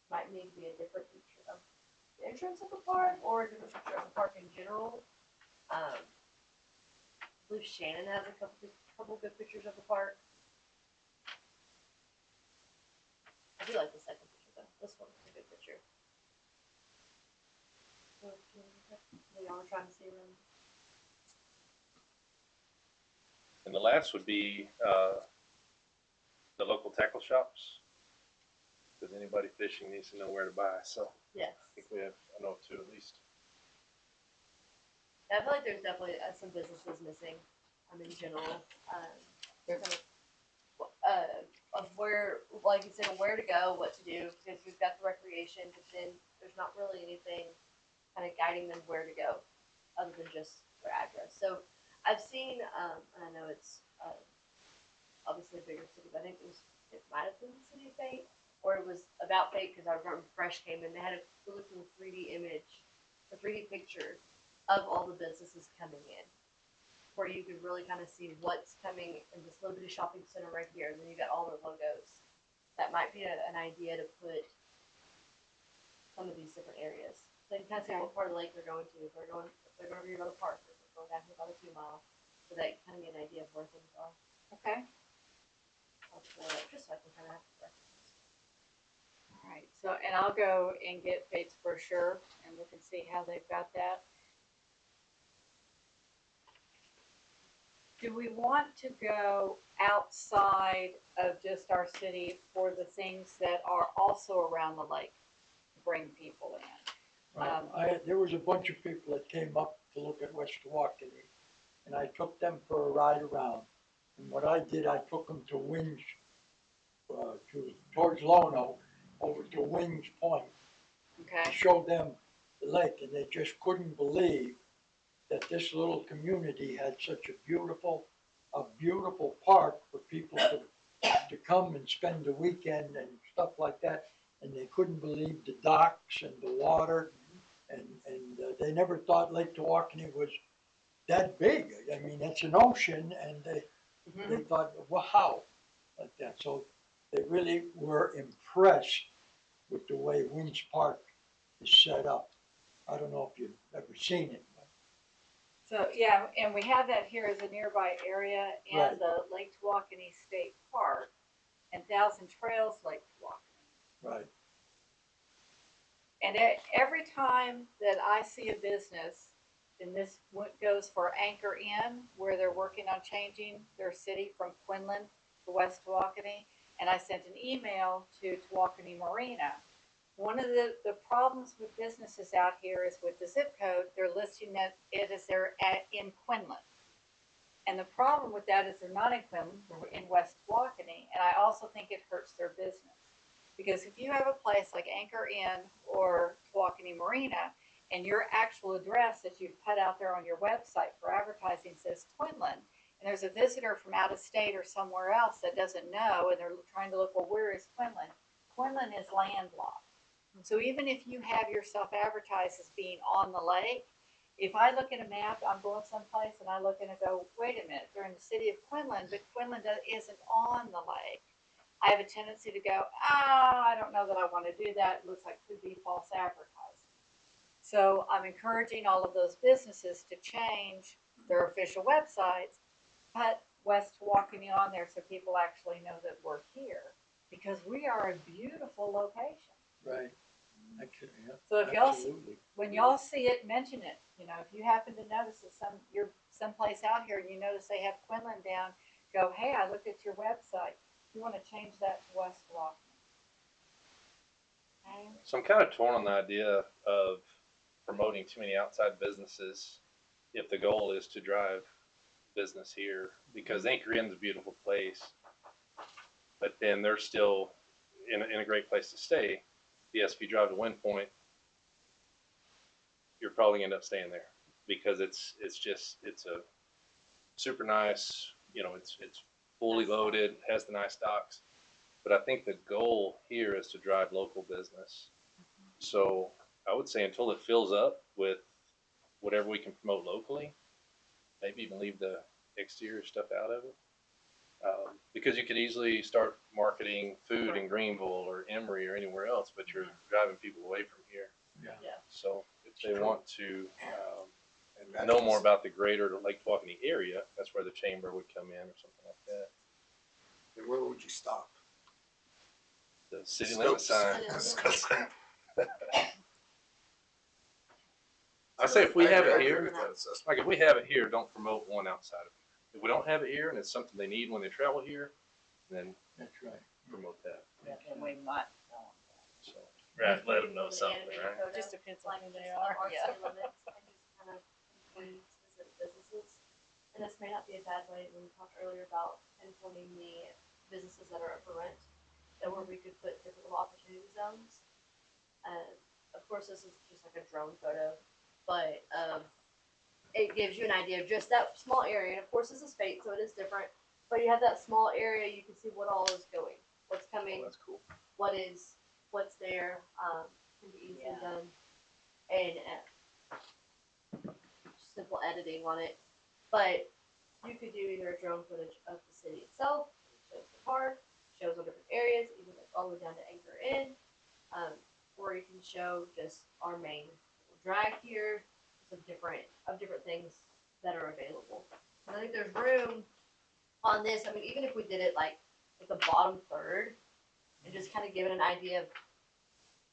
might need to be a different picture of the entrance of the park or a different picture of the park in general. I believe Shannon has a couple good pictures of the park. I do like the second picture though. This one's a good picture. Y'all are trying to see around. And the last would be the local tackle shops, because anybody fishing needs to know where to buy. So Yes. I think we have, I know 2 at least. Yeah, I feel like there's definitely some businesses missing. In general, there's of where, like you said, where to go, what to do, because we've got the recreation, but then there's not really anything kind of guiding them where to go, other than just their address. So I've seen, and I know it's obviously a bigger city, but I think it might have been the city of Fate, or it was about Fate, because I remember Fresh came in, they had a really cool 3D image, a 3D picture of all the businesses coming in, where you could really kind of see what's coming in this little bitty shopping center right here, and then you got all their logos. That might be an idea to put some of these different areas. So you can kind of see what part of the lake they're going to. If they're going over here by the park, or if they're going down here by the 2 mile, so that you kind of get an idea of where things are. Okay. I'll pull it up just so I can kind of have the reference. All right. So, and I'll go and get Fate's brochure and look and see how they've got that. Do we want to go outside of just our city for the things that are also around the lake? Bring people in. There was a bunch of people that came up to look at West Tawakoni, and I took them for a ride around. And what I did, I took them to Winds, towards Lono, over to Winds Point, Okay. to show them the lake, and they just couldn't believe that this little community had such a beautiful park for people to come and spend the weekend and stuff like that. And they couldn't believe the docks and the water, and they never thought Lake Tawakoni was that big. I mean, it's an ocean, and they thought, wow, like that. So they really were impressed with the way Winds Park is set up. I don't know if you've ever seen it. But So, yeah, and we have that here as a nearby area, and Right. the Lake Tawakoni State Park and Thousand Trails Lake Tawakoni. right, And every time that I see a business, and this goes for Anchor Inn, where they're working on changing their city from Quinlan to West Tawakoni, and I sent an email to Tawakoni Marina. One of the problems with businesses out here is with the zip code, they're listing it as they're in Quinlan. And the problem with that is they're not in Quinlan, they're in West Tawakoni, and I also think it hurts their business. Because if you have a place like Anchor Inn or Tawakoni Marina, and your actual address that you've put out there on your website for advertising says Quinlan, and there's a visitor from out of state or somewhere else that doesn't know, and they're trying to look, well, where is Quinlan? Quinlan is landlocked. So even if you have yourself advertised as being on the lake, if I look at a map, I'm going someplace and I look and I go, wait a minute, they're in the city of Quinlan, but Quinlan isn't on the lake. I have a tendency to go, I don't know that I want to do that. It looks like it could be false advertising. So I'm encouraging all of those businesses to change their official websites, put West Tawakoni on there so people actually know that we're here, because we are a beautiful location. right. Actually, yeah, So if y'all, absolutely. when y'all see it, mention it. You know, if you happen to notice that you're someplace out here and you notice they have Quinlan down, go, hey, I looked at your website. You want to change that to West Tawakoni. Okay? So I'm kind of torn on the idea of promoting too many outside businesses if the goal is to drive business here, because Anchor Inn's a beautiful place, but then they're still in a great place to stay. Yes, if you drive to Wind Point, you're probably gonna end up staying there because it's a super nice, it's fully loaded, has the nice docks. But I think the goal here is to drive local business. So I would say until it fills up with whatever we can promote locally, maybe even leave the exterior stuff out of it. Because you could easily start marketing food in Greenville or Emory or anywhere else, but you're driving people away from here. Yeah. So if they want to know more about the greater Lake Tawakoni area, that's where the chamber would come in or something like that. And where would you stop? The city limit sign. I say if we have it here, like if we have it here, don't promote one outside of here. If we don't have it here and it's something they need when they travel here, then That's right. promote that. Yeah, then we might tell them that. So, right, let them know something, right? It just depends on Like who just they of are. our Yeah. city limits and just kind of include specific businesses. And this may not be a bad way when we talked earlier about pinpointing the businesses that are up for rent, that where we could put different little opportunity zones. Of course, this is just like a drone photo, but it gives you an idea of just that small area. And of course, this is fake, so it is different. But you have that small area, you can see what all is going, what's Oh, coming, that's cool. what's there, can be easily Yeah. done, and simple editing on it. But you could do either a drone footage of the city itself, shows the park, shows all different areas, even all the way down to Anchor Inn, or you can show just our main drag here, of different things that are available. And I think there's room on this. I mean, even if we did it like the bottom third, and just kind of give it an idea of,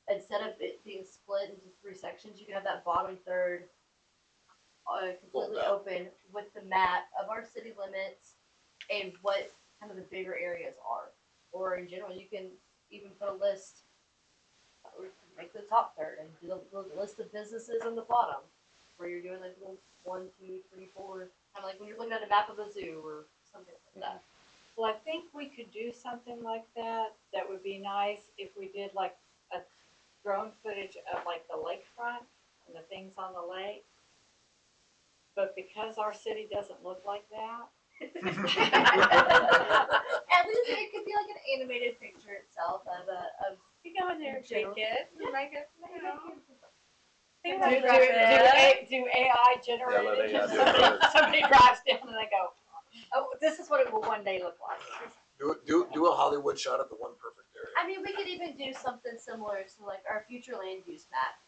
instead of it being split into 3 sections, you can have that bottom third completely Pulled out. open with the map of our city limits and what kind of the bigger areas are. Or in general, you can even put a list, or make the top third and do the list of businesses on the bottom, where you're doing like little 1, 2, 3, 4, kind of like when you're looking at a map of a zoo or something like that. Well, I think we could do something like that. That would be nice if we did like a drone footage of like the lakefront and the things on the lake. But because our city doesn't look like that, At least it could be like an animated picture itself of you go in there, General. kids, Yeah. make it, you you know. know. They Do, don't do, drive it. do AI generate let it? AI And do it. somebody drives down and they go, oh, this is what it will one day look like. Do a Hollywood shot of the one perfect area. I mean, we could even do something similar to like our future land use map.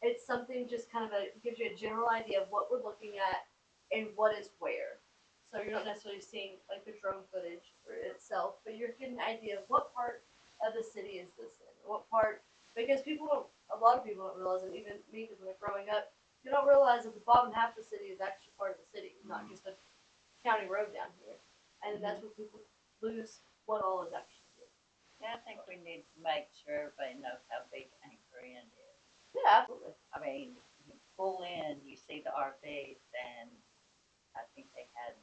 It's something just kind of gives you a general idea of what we're looking at and what is where. So you're not necessarily seeing like the drone footage for itself, but you're getting an idea of what part of the city is this in, what part, because a lot of people don't realize, and even me, because when we're growing up, you don't realize that the bottom half of the city is actually part of the city, not just a county road down here. And that's what people lose what all is actually is. Yeah, I think we need to make sure everybody knows how big Anchor Inn is. Yeah, absolutely. I mean, you pull in, you see the RVs, and I think they had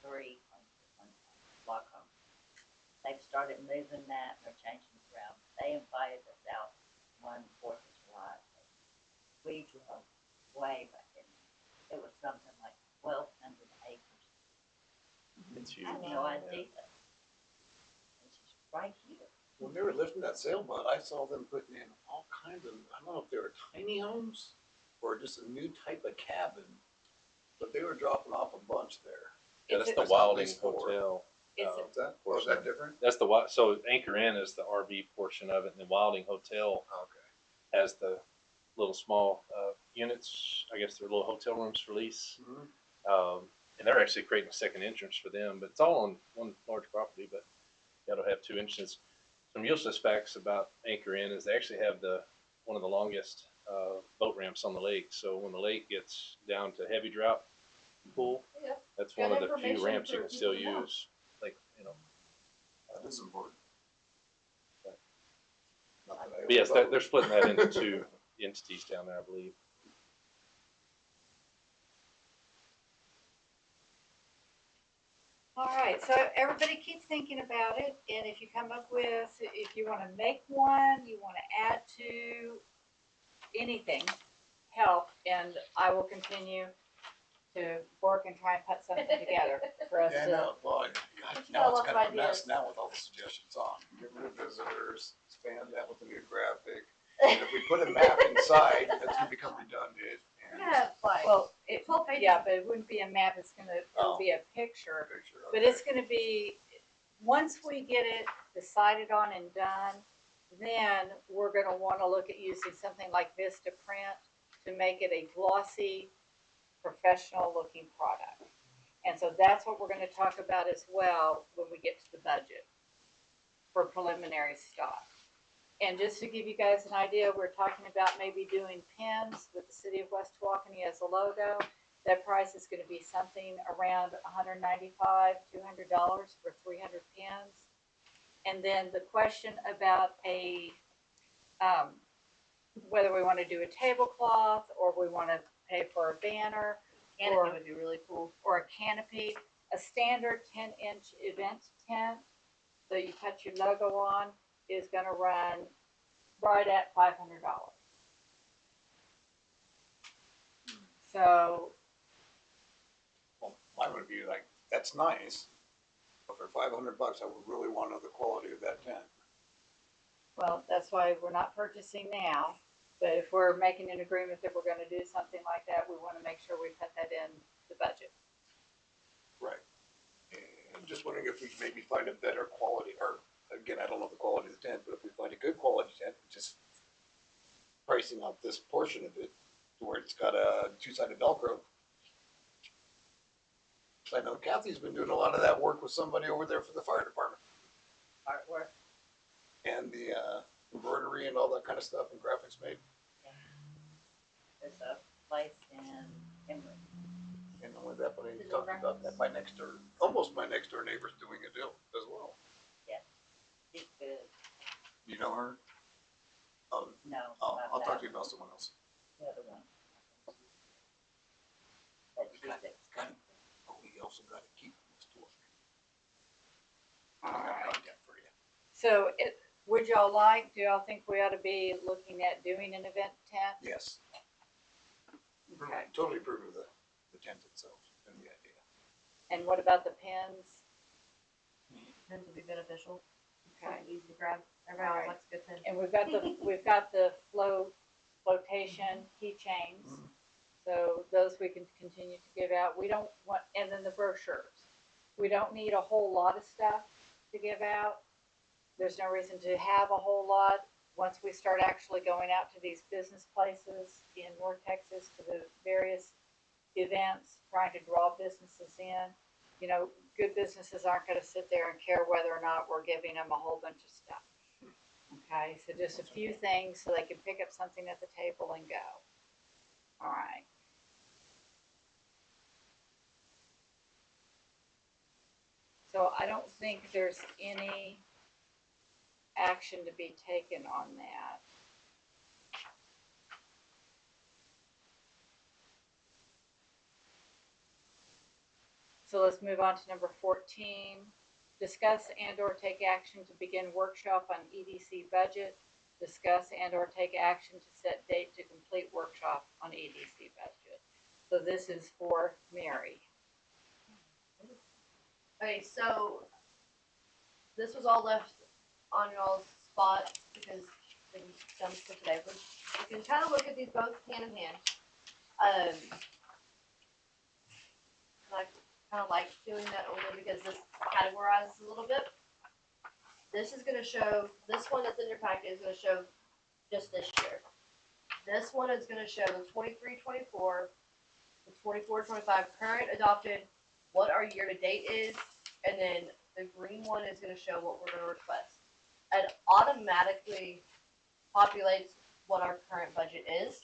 3 homes at one time, block homes. They've started moving that, they're changing it around. They invited us out one 4th of July. We drove way back in. It was something like 1,200 acres. It's huge. I had no idea. It's just right here. When they were lifting that sailboat, I saw them putting in all kinds of, I don't know if they were tiny homes or just a new type of cabin, but they were dropping off a bunch there. Yeah, that's It's the That's at Wilding least 4. Hotel. It's What's that? Or is that different? That's so Anchor Inn is the RV portion of it, and the Wilding Hotel Okay. has the little small units. I guess they're little hotel rooms for lease. Mhm. And they're actually creating a second entrance for them, but it's all on one large property. But you got to have 2 entrances. Some useless facts about Anchor Inn is they actually have one of the longest boat ramps on the lake. So when the lake gets down to heavy drought pool, Yeah. that's Good one of the few information ramps you for can still people to know. use. Like, you know. That is important. Not that I But yes, own a boat. they're splitting that into 2 entities down there, I believe. All right, so everybody keep thinking about it, and if you come up with, if you want to make one, you want to add to anything, help, and I will continue to work and try and put something together for us Yeah, to. no, well, But you now got it's lots kind of of a mess ideas. now with all the suggestions on. Get rid of visitors, expand that with a new graphic. And if we put a map inside, that's gonna become redundant. We're And gonna have like Well, it, 12 pages. yeah, but it wouldn't be a map, it'll be a picture. picture, But okay. it's gonna be, once we get it decided on and done, then we're gonna wanna look at using something like Vista Print to make it a glossy, professional looking product. And so that's what we're gonna talk about as well when we get to the budget for preliminary stuff. And just to give you guys an idea, we're talking about maybe doing pins with the city of West Tawakoni as a logo. That price is gonna be something around $195, $200 for 300 pins. And then the question about whether we wanna do a tablecloth or we wanna pay for a banner Canopy or- would be really cool. or a canopy, a standard 10-inch event tent, so you put your logo on, is gonna run right at $500. So, Well, mine would be like, that's nice, but for $500, I would really want to know the quality of that tent. well, that's why we're not purchasing now, but if we're making an agreement that we're gonna do something like that, we wanna make sure we put that in the budget. Right. And just wondering if we maybe find a better quality, or again, I don't know the quality of the tent, but if we find a good quality tent, just pricing out this portion of it to where it's got a 2-sided Velcro. I know Kathy's been doing a lot of that work with somebody over there for the fire department, Artwork. and the embroidery and all that kind of stuff and graphics made. There's a place in Emory. And not only that, but I talked about that, almost my next door neighbor's doing a deal as well. She's good. You know her? No. I'll not talk that to you about someone else. The other one. But she's Got it. expensive. Oh, we also got to keep this to us. I got content for you. So do y'all think we ought to be looking at doing an event tent? Yes. Okay. Totally approve of the tent itself and the idea. And what about the pins? Pins would be beneficial. Okay. Something easy to grab. Everybody Alright. always likes a good pin. And we've got the flotation keychains. So those we can continue to give out. We don't want, and then the brochures. We don't need a whole lot of stuff to give out. There's no reason to have a whole lot. Once we start actually going out to these business places in North Texas to the various events, trying to draw businesses in, you know, good businesses aren't going to sit there and care whether or not we're giving them a whole bunch of stuff. Okay, so just a few things so they can pick up something at the table and go. All right. So I don't think there's any action to be taken on that. So let's move on to number 14. Discuss and or take action to begin workshop on EDC budget. Discuss and or take action to set date to complete workshop on EDC budget. So this is for Mary. Okay, so this was all left on y'all's spot because things done for today. But you can kind of look at these both hand in hand. I kind of like doing that only because this categorizes a little bit. This is going to show, this one that's in your packet is going to show just this year. This one is going to show the 23-24, the 24-25 current adopted, what our year to date is, and then the green one is going to show what we're going to request. It automatically populates what our current budget is,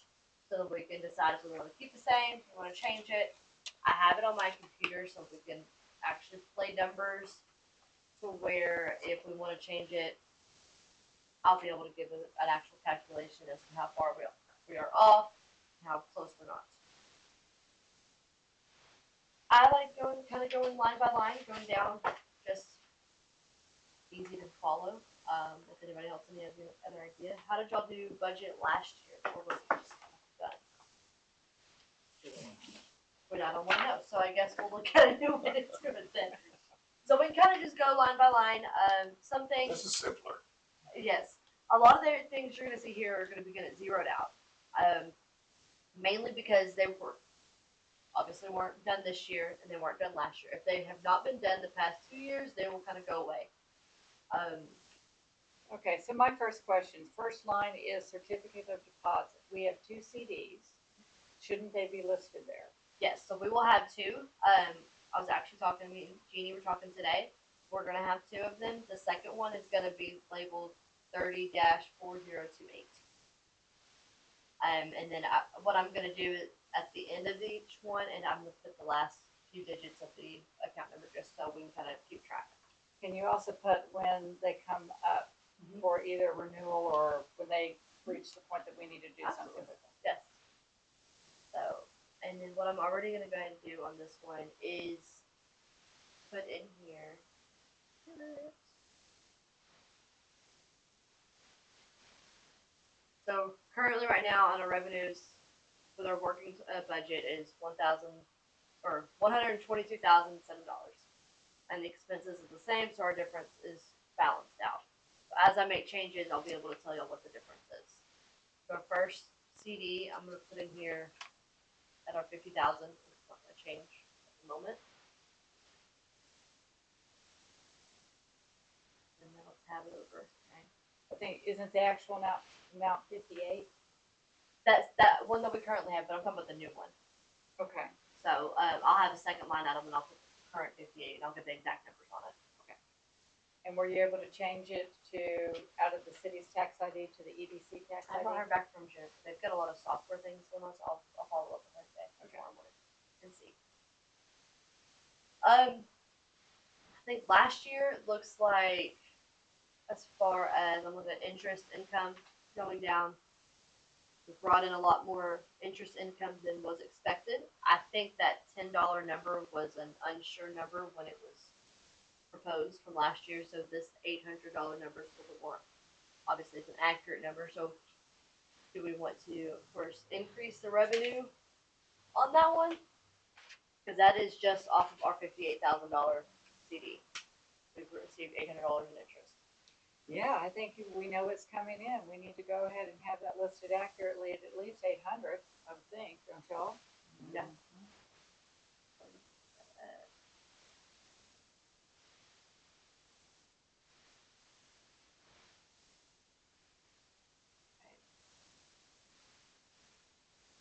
so that we can decide if we want to keep the same, if we want to change it. I have it on my computer so we can actually play numbers to where if we want to change it, I'll be able to give an actual calculation as to how far we are off, and how close we're not. I like going line by line, going down, just easy to follow. If anybody else has any other idea, how did y'all do budget last year, or was it just done? But I don't want to know, so I guess we'll look at a new way to do it then. So we can kind of just go line by line. Some things. This is simpler. Yes, a lot of the things you're going to see here are going to be getting zeroed out. Mainly because they obviously weren't done this year and they weren't done last year. If they have not been done the past 2 years, they will kind of go away. Okay, so my first question, first line is certificate of deposit. We have 2 CDs. Shouldn't they be listed there? Yes, so we will have 2. I was actually talking, me and Jeannie were talking today. We're going to have 2 of them. The second one is going to be labeled 30-4028. And then what I'm going to do is at the end of each one, and I'm going to put the last few digits of the account number just so we can kind of keep track. Can you also put when they come up for either renewal or when they reach the point that we need to do something with them? Yes. So, and then what I'm already going to go ahead and do on this one is put in here. So currently, right now, on our revenues with our working budget is $122,007, and the expenses is the same, so our difference is balanced out. So as I make changes, I'll be able to tell you what the difference is. So our first CD, I'm going to put in here at our 50,000. It's not going to change at the moment. And then let's have it over. Okay. I think, isn't the actual amount 58? That's that one that we currently have, but I'm talking about the new one. Okay. So I'll have a second line item and I'll put the current 58 and I'll get the exact numbers on it. And were you able to change it to out of the city's tax ID to the EDC tax I ID? haven't heard back from Jen. They've got a lot of software things going on, so I'll follow up with her today tomorrow morning and see. I think last year it looks like, as far as I'm looking at interest income going down, we brought in a lot more interest income than was expected. I think that $10 number was an unsure number when it was proposed from last year, so this $800 number is a little bit more. Obviously, it's an accurate number. So, do we want to, of course, increase the revenue on that one, because that is just off of our $58,000 CD. We've received $800 in interest. Yeah, I think we know what's coming in. We need to go ahead and have that listed accurately at least 800, I would think, don't y'all? Yeah.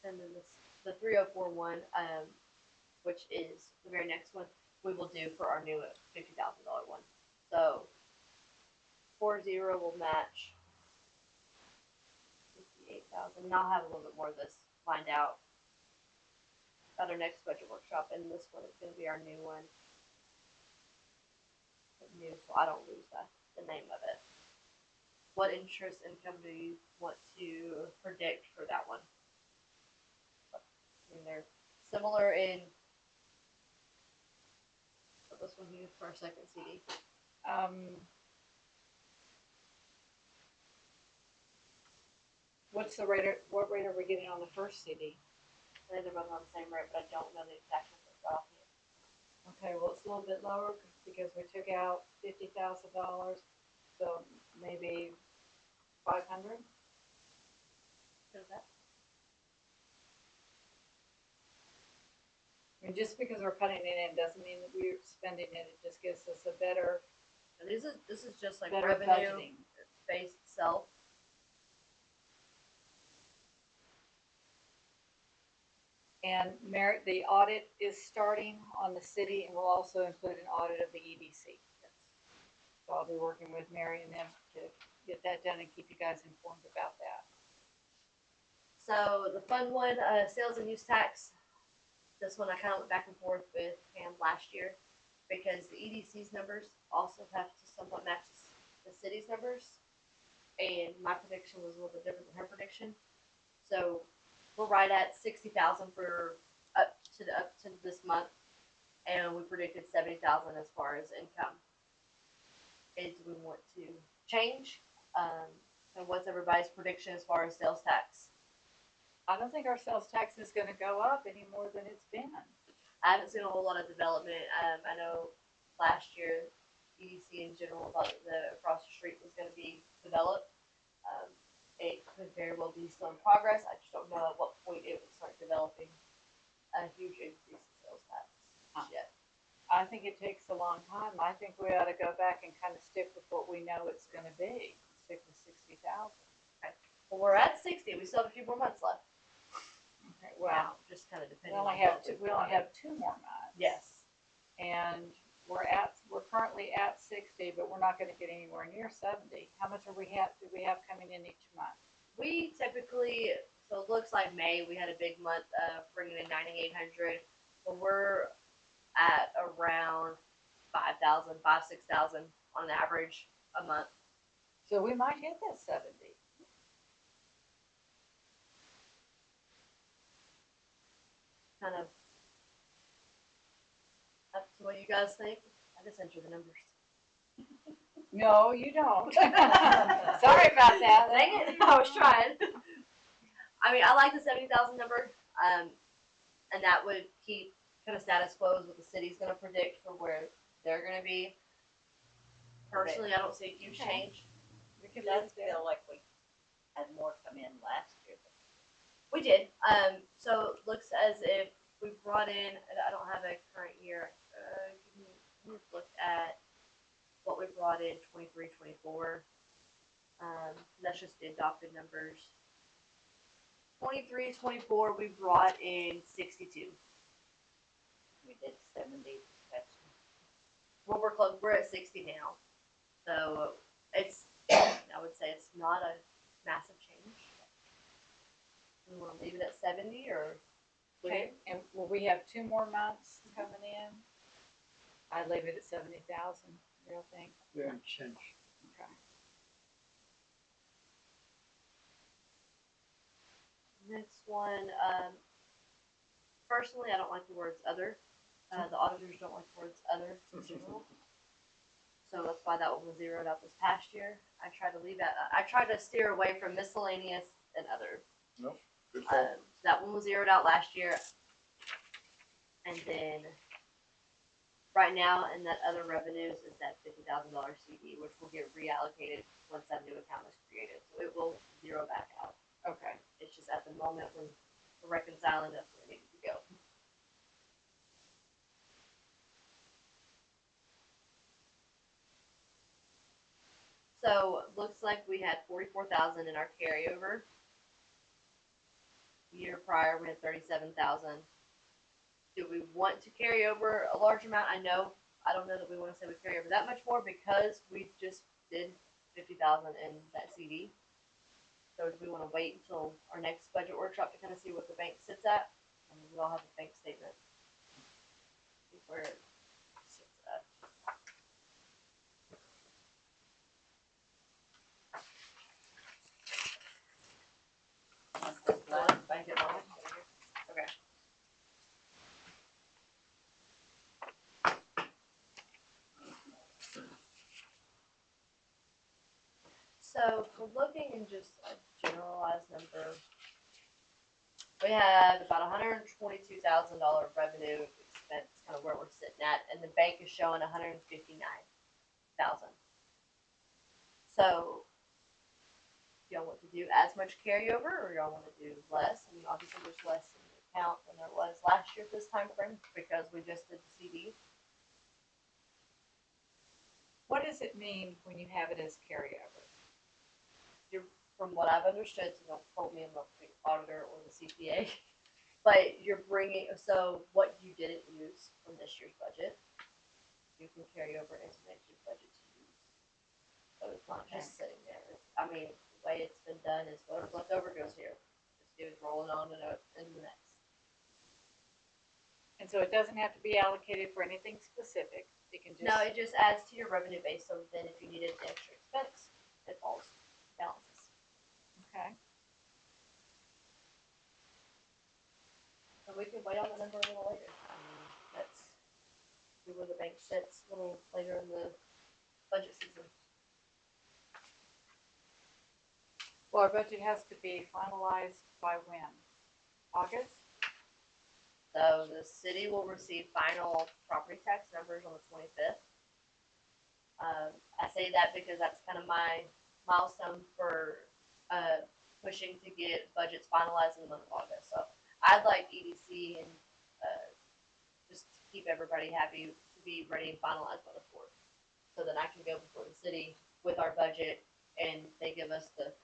And then the 3041, which is the very next one, we will do for our new $50,000 one. So 40 will match 58,000, and I'll have a little bit more of this lined out at our next budget workshop. And this one is going to be our new one, new, so I don't lose the name of it. What interest income do you want to predict for that one? I mean, they're similar in this one here for our second CD. What's the rate? What rate are we getting on the first CD? I think they're both on the same rate, but I don't know the exact numbers off here. Okay, well, it's a little bit lower because we took out $50,000, so maybe 500. What is that? I mean, just because we're putting it in doesn't mean that we're spending it. It just gives us a better And this is just like better revenue budgeting. base itself. And Merit, the audit is starting on the city, and we'll also include an audit of the EDC. So I'll be working with Mary and them to get that done and keep you guys informed about that. So the fun one, sales and use tax. This one I kind of went back and forth with Pam last year because the EDC's numbers also have to somewhat match the city's numbers, and my prediction was a little bit different than her prediction. So we're right at 60,000 for up to this month, and we predicted 70,000 as far as income. Do we want to change? And what's everybody's prediction as far as sales tax? I don't think our sales tax is going to go up any more than it's been. I haven't seen a whole lot of development. I know last year EDC in general thought the across the street was going to be developed. It could very well be still in progress. I just don't know at what point it would start developing a huge increase in sales tax yet. I think it takes a long time. I think we ought to go back and kind of stick with what we know it's going to be. Stick with 60,000. Okay. Well, we're at 60. We still have a few more months left. Okay, well, just kind of we depending. only have two. We only have 2 more months. Yes. And we're currently at 60, but we're not going to get anywhere near 70. How much do we have coming in each month? We typically, so it looks like May, we had a big month of bringing in 9,800, but we're at around 5,000, 6,000 on an average a month. So we might hit that 70. Kind of up to what you guys think. I just enter the numbers. No, you don't. Sorry about that. Dang it! I was trying. I mean, I like the 70,000 number, and that would keep kind of status quo with what the city's going to predict for where they're going to be. Personally, I don't see a huge change. It does feel like we had more come in last year. We did. So it looks as if we brought in. I don't have a current year. Let me look at what we brought in 23, 24. That's just the adopted numbers. 23, 24, we brought in 62. We did 70. Well, we're close. We're at 60 now. So it's, I would say it's not a massive change. We want to leave it at 70 or? Okay, and will we have 2 more months coming in? I'd leave it at 70,000. Real thing. Very change. Okay. Next one. Personally, I don't like the words other. The auditors don't like the words other in general. So that's why that one was zeroed out this past year. I tried to leave that. I tried to steer away from miscellaneous and other. Nope. Good call. That one was zeroed out last year. And then, right now, in that other revenues is that $50,000 CD, which will get reallocated once that new account is created. So it will zero back out. Okay. It's just at the moment when we're reconciling, that's where it needs to go. So looks like we had 44,000 in our carryover. The year prior, we had 37,000. Do we want to carry over a large amount? I don't know that we want to say we carry over that much more because we just did 50,000 in that CD. So do we want to wait until our next budget workshop to kind of see what the bank sits at? And we all have a bank statement. See where it sits at. Bank at home. Okay. So if we're looking in just a generalized number, we have about $122,000 revenue expense, kind of where we're sitting at, and the bank is showing 159,000. So, y'all want to do as much carryover, or y'all want to do less? I mean, obviously there's less in the account than there was last year at this time frame because we just did the CD. What does it mean when you have it as carryover? From what I've understood, so don't quote me, I'm not the auditor or the CPA, but you're bringing, so what you didn't use from this year's budget, you can carry over into next year's budget to use. So it's not just sitting there. I mean, the way it's been done is whatever's left over goes here. Just do is rolling on to the next. And so it doesn't have to be allocated for anything specific. It can just. No, it just adds to your revenue base, so then if you needed the extra expense, it falls, balances. Okay. So we could wait on the number a little later. That's see where the bank sits a little later in the budget season. Well, our budget has to be finalized by when? August? So the city will receive final property tax numbers on the 25th. I say that because that's kind of my milestone for pushing to get budgets finalized in the month of August. So I'd like EDC and just to keep everybody happy to be ready and finalized by the 4th. So then I can go before the city with our budget and they give us the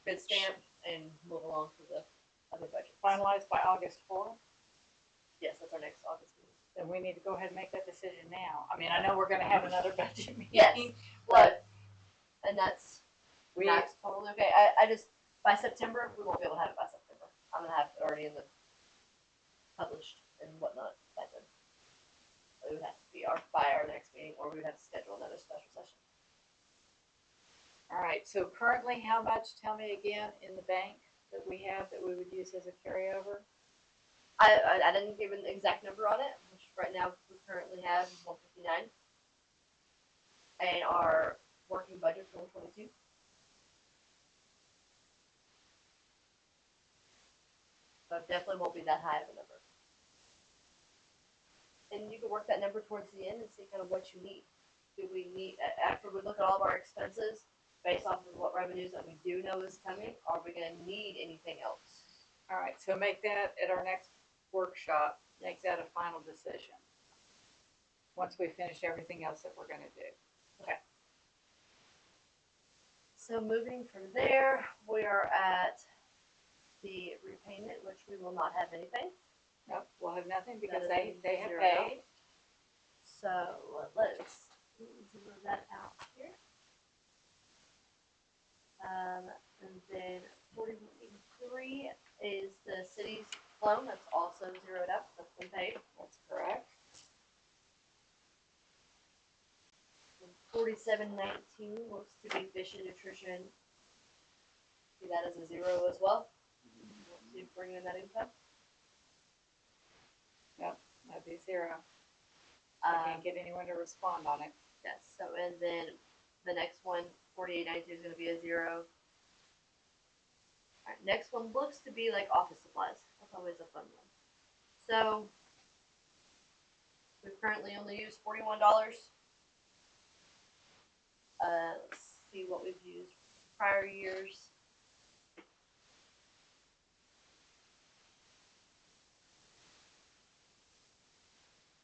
bid stamp and move along to the other budget. Finalized by August 4th? Yes, that's our next August meeting. Then we need to go ahead and make that decision now. I mean, I know we're gonna have another budget meeting. Yes, but, and that's We, totally okay. I just, by September, we won't be able to have it by September. I'm gonna have it already in the published and whatnot by then. It would have to be by our next meeting, or we would have to schedule another special session. all right, so currently how much, tell me again, in the bank that we have that we would use as a carryover? I didn't give an exact number on it, which right now we currently have 159. And our working budget for 122. So it definitely won't be that high of a number. And you can work that number towards the end and see kind of what you need. Do we need, after we look at all of our expenses, based off of what revenues that we do know is coming, are we gonna need anything else? All right, so make that at our next workshop, make that a final decision. Once we finish everything else that we're gonna do. So moving from there, we are at the repayment, which we will not have anything. Nope, we'll have nothing because That they is have zeroed paid. out. So let's zero that out here. And then 4183 is the city's loan, that's also zeroed out, that's been paid. That's correct. 4719 looks to be fish and nutrition. See that as a zero as well. See if bringing in that income. That'd be zero. I can't get anyone to respond on it. Yes, so and then the next one, 4892 is gonna be a zero. Alright, next one looks to be like office supplies. That's always a fun one. So We've currently only used $41. Let's see what we've used prior years.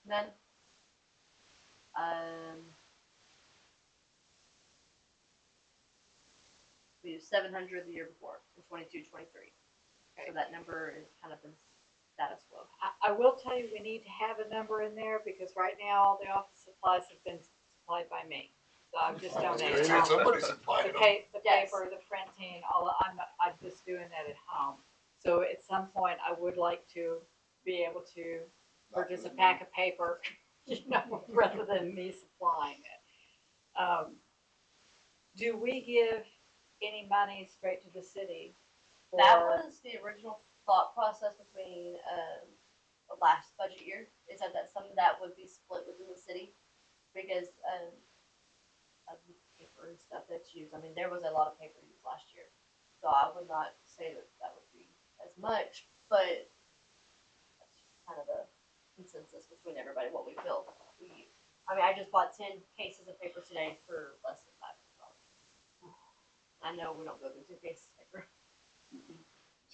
None. We used 700 the year before in 22, 23. Okay. So that number is kind of been status quo. I will tell you, we need to have a number in there because right now all the office supplies have been supplied by me. So I'm just donating. Maybe somebody's supplying The them. the Yes. paper, the printing, I'm just doing that at home. So at some point, I would like to be able to purchase a pack of paper, rather than me supplying it. Do we give any money straight to the city? That for- was the original thought process between the last budget year. Is that some of that would be split within the city because of the paper and stuff that's used. I mean, there was a lot of paper used last year, so I would not say that would be as much, but that's kind of the consensus between everybody what we feel we use. I mean, I just bought 10 cases of paper today for less than $500. I know we don't go through 2 cases of paper.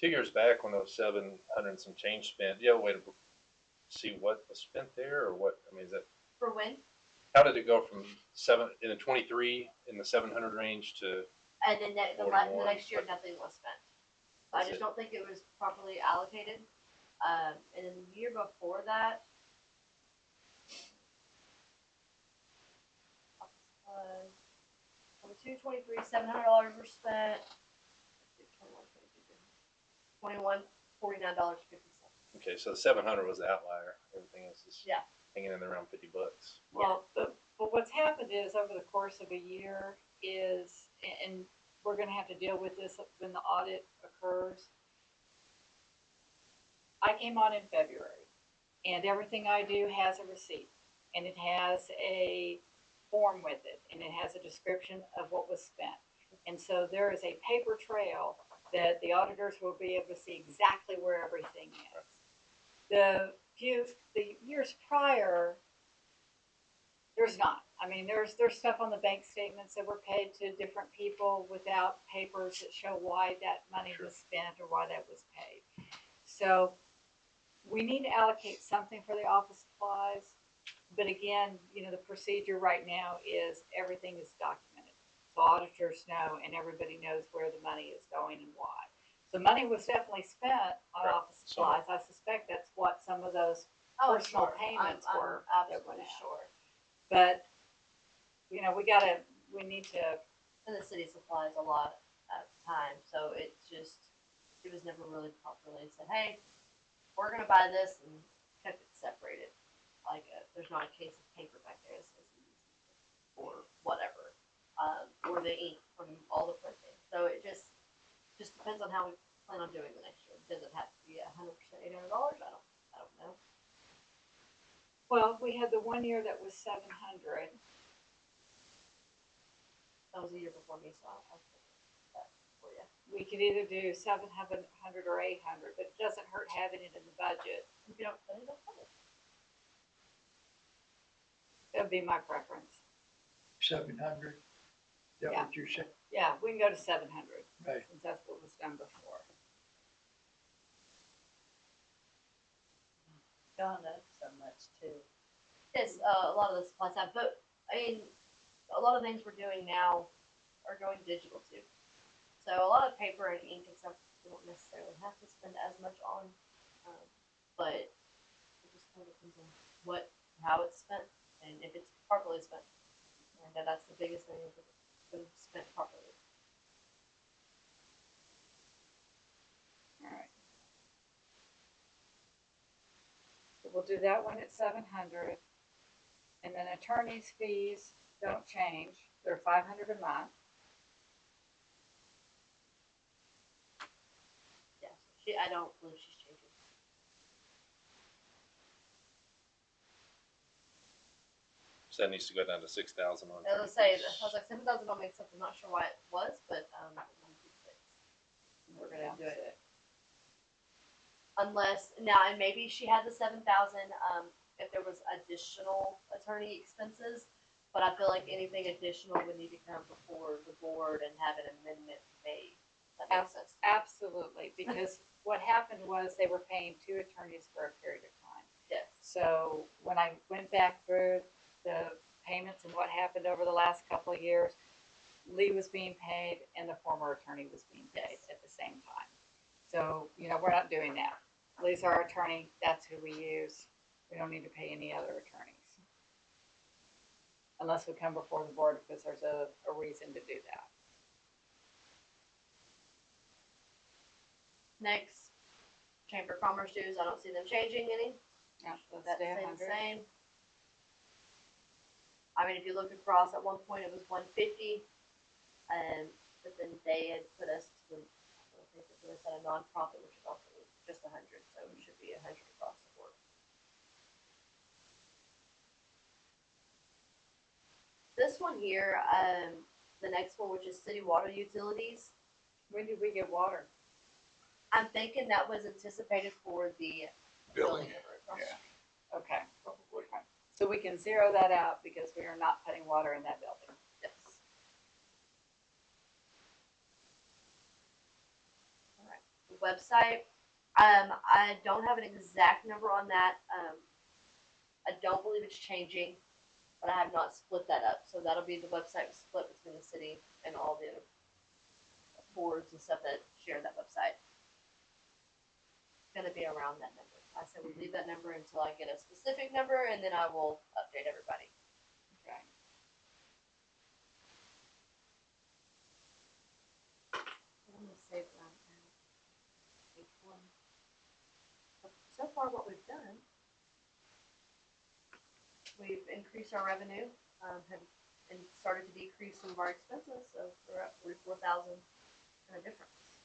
2 years back when there was 700 and some change spent, do you have a way to see what was spent there or what? I mean, is that For when? how did it go from in the 23 in the 700 range to? And then the 41, next year, but- nothing was spent. I That's just it. don't think it was properly allocated. And then the year before that, 22, 23, $700 were spent. 21, $49.50. Okay, so the 700 was the outlier. Everything else is Yeah. hanging in around $50. Well, but what's happened is over the course of a year is, and we're gonna have to deal with this when the audit occurs. I came on in February and everything I do has a receipt and it has a form with it and it has a description of what was spent. And so there is a paper trail that the auditors will be able to see exactly where everything is. The years prior, there's not. I mean, there's stuff on the bank statements that were paid to different people without papers that show why that money Sure. was spent or why that was paid. So we need to allocate something for the office supplies. But again, the procedure right now is everything is documented. So auditors know and everybody knows where the money is going and why. So money was definitely spent on Right. office supplies. I suspect that's what some of those personal sure. payments I'm were that went absolutely out. sure. But, we need to, And the city supplies a lot at the time, so it was never really properly said, hey, we're gonna buy this and kept it separated. Like, there's not a case of paper back there that says EDC or whatever, or the ink from all the printing. So it just depends on how we plan on doing the next year. Does it have to be 100% $800? I don't know. well, we had the one year that was 700. That was the year before me, so I'll put that for you. We could either do 700 or 800, but it doesn't hurt having it in the budget. If you don't put it, don't put it. That would be my preference. 700, is that Yeah. what you said? Yeah, we can go to 700 Right. since that's what was done before. Gone up so much too. Yes, a lot of the supply side, but I mean, a lot of things we're doing now are going digital too. So a lot of paper and ink and stuff we don't necessarily have to spend as much on, but it just kind of depends on how it's spent and if it's properly spent. And that's the biggest thing, if it's been spent properly. All right. So we'll do that one at 700. And then attorney's fees don't change. They're 500 a month. Yeah, so I don't believe she's changing. So that needs to go down to 6,000 on. I was gonna say, I was like, 7,000 don't make sense. I'm not sure why it was, but we're gonna do it. Unless now, and maybe she had the 7,000 if there was additional attorney expenses, but I feel like anything additional would need to come before the board and have an amendment made. That makes sense. Absolutely, because what happened was they were paying 2 attorneys for a period of time. Yes. So when I went back through the payments and what happened over the last couple of years, Lee was being paid and the former attorney was being paid at the same time. So, we're not doing that. Lee's our attorney, that's who we use. We don't need to pay any other attorneys. Unless we come before the board because there's a reason to do that. Next, Chamber of Commerce dues, I don't see them changing any. Yeah, let's That stay stay the 100. same. I mean, if you look across, at one point it was 150, but then they had put us to, I think they put us at a nonprofit, which is also just 100, so it should be 100 across the board. This one here, the next one, which is city water utilities, When did we get water? I'm thinking that was anticipated for the Building, over across. yeah, Okay, probably. so we can zero that out because we are not putting water in that building. Yes. Alright, the website, I don't have an exact number on that, I don't believe it's changing, but I have not split that up, so that'll be the website split between the city and all the other boards and stuff that share that website. It's gonna be around that number. I said we leave that number until I get a specific number, and then I will update everybody. Okay. I'm gonna save that now. Page 1. So far, what we've done, we've increased our revenue, and started to decrease some of our expenses, so we're at 44,000 in a difference.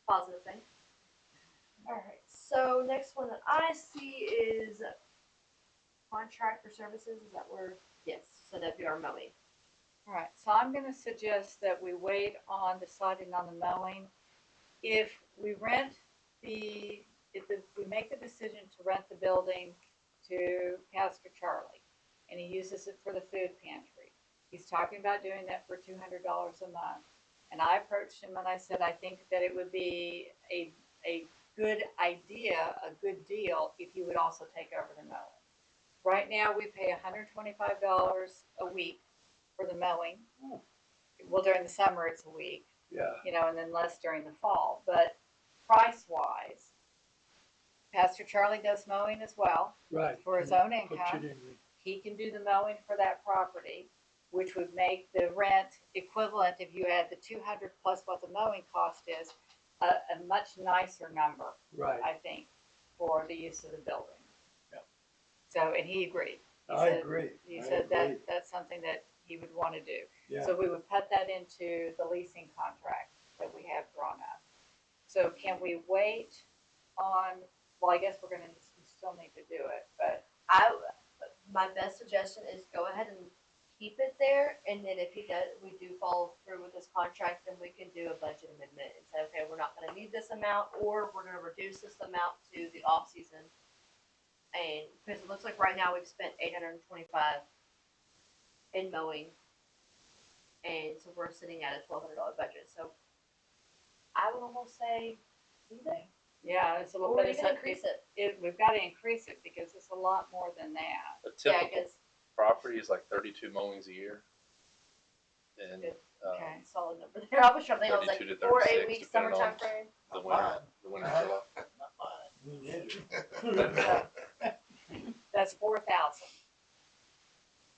Positive thing. Alright, so next one that I see is contract for services, is that where, yes, so that'd be our mowing. All right, so I'm gonna suggest that we wait on deciding on the mowing. If we make the decision to rent the building to Pastor Charlie, and he uses it for the food pantry, he's talking about doing that for $200 a month. And I approached him and I said, I think that it would be a good idea, a good deal, if you would also take over the mowing. Right now, we pay $125 a week for the mowing. Well, during the summer, it's a week, Yeah, and then less during the fall. But price-wise, Pastor Charlie does mowing as well right. for his own Puts income. it in He can do the mowing for that property, which would make the rent equivalent, if you add the 200 plus what the mowing cost is, a much nicer number, right. I think, for the use of the building. Yep. So, and he agreed. I agree. He I said agree. that that's something that he would want to do. Yeah, So we would put that into the leasing contract that we have drawn up. So can we wait on, well, I guess we still need to do it, but My best suggestion is go ahead and keep it there, and then if we do follow through with this contract, then we can do a budget amendment and say, okay, we're not gonna need this amount, or we're gonna reduce this amount to the off season. And, because it looks like right now we've spent $825 in mowing, and so we're sitting at a $1,200 budget, so I would almost say, leave it, yeah, it's a little or bit. even increase it. We've got to increase it because it's a lot more than that. A Yeah, typical because, property is like 32 mowings a year. And Okay. solid number there, I was trying to think, I was like, 32 to 4 36, 8 weeks, summer depending on- time frame. the winter, the winter fill up. Not mine. me neither. That's 4,000.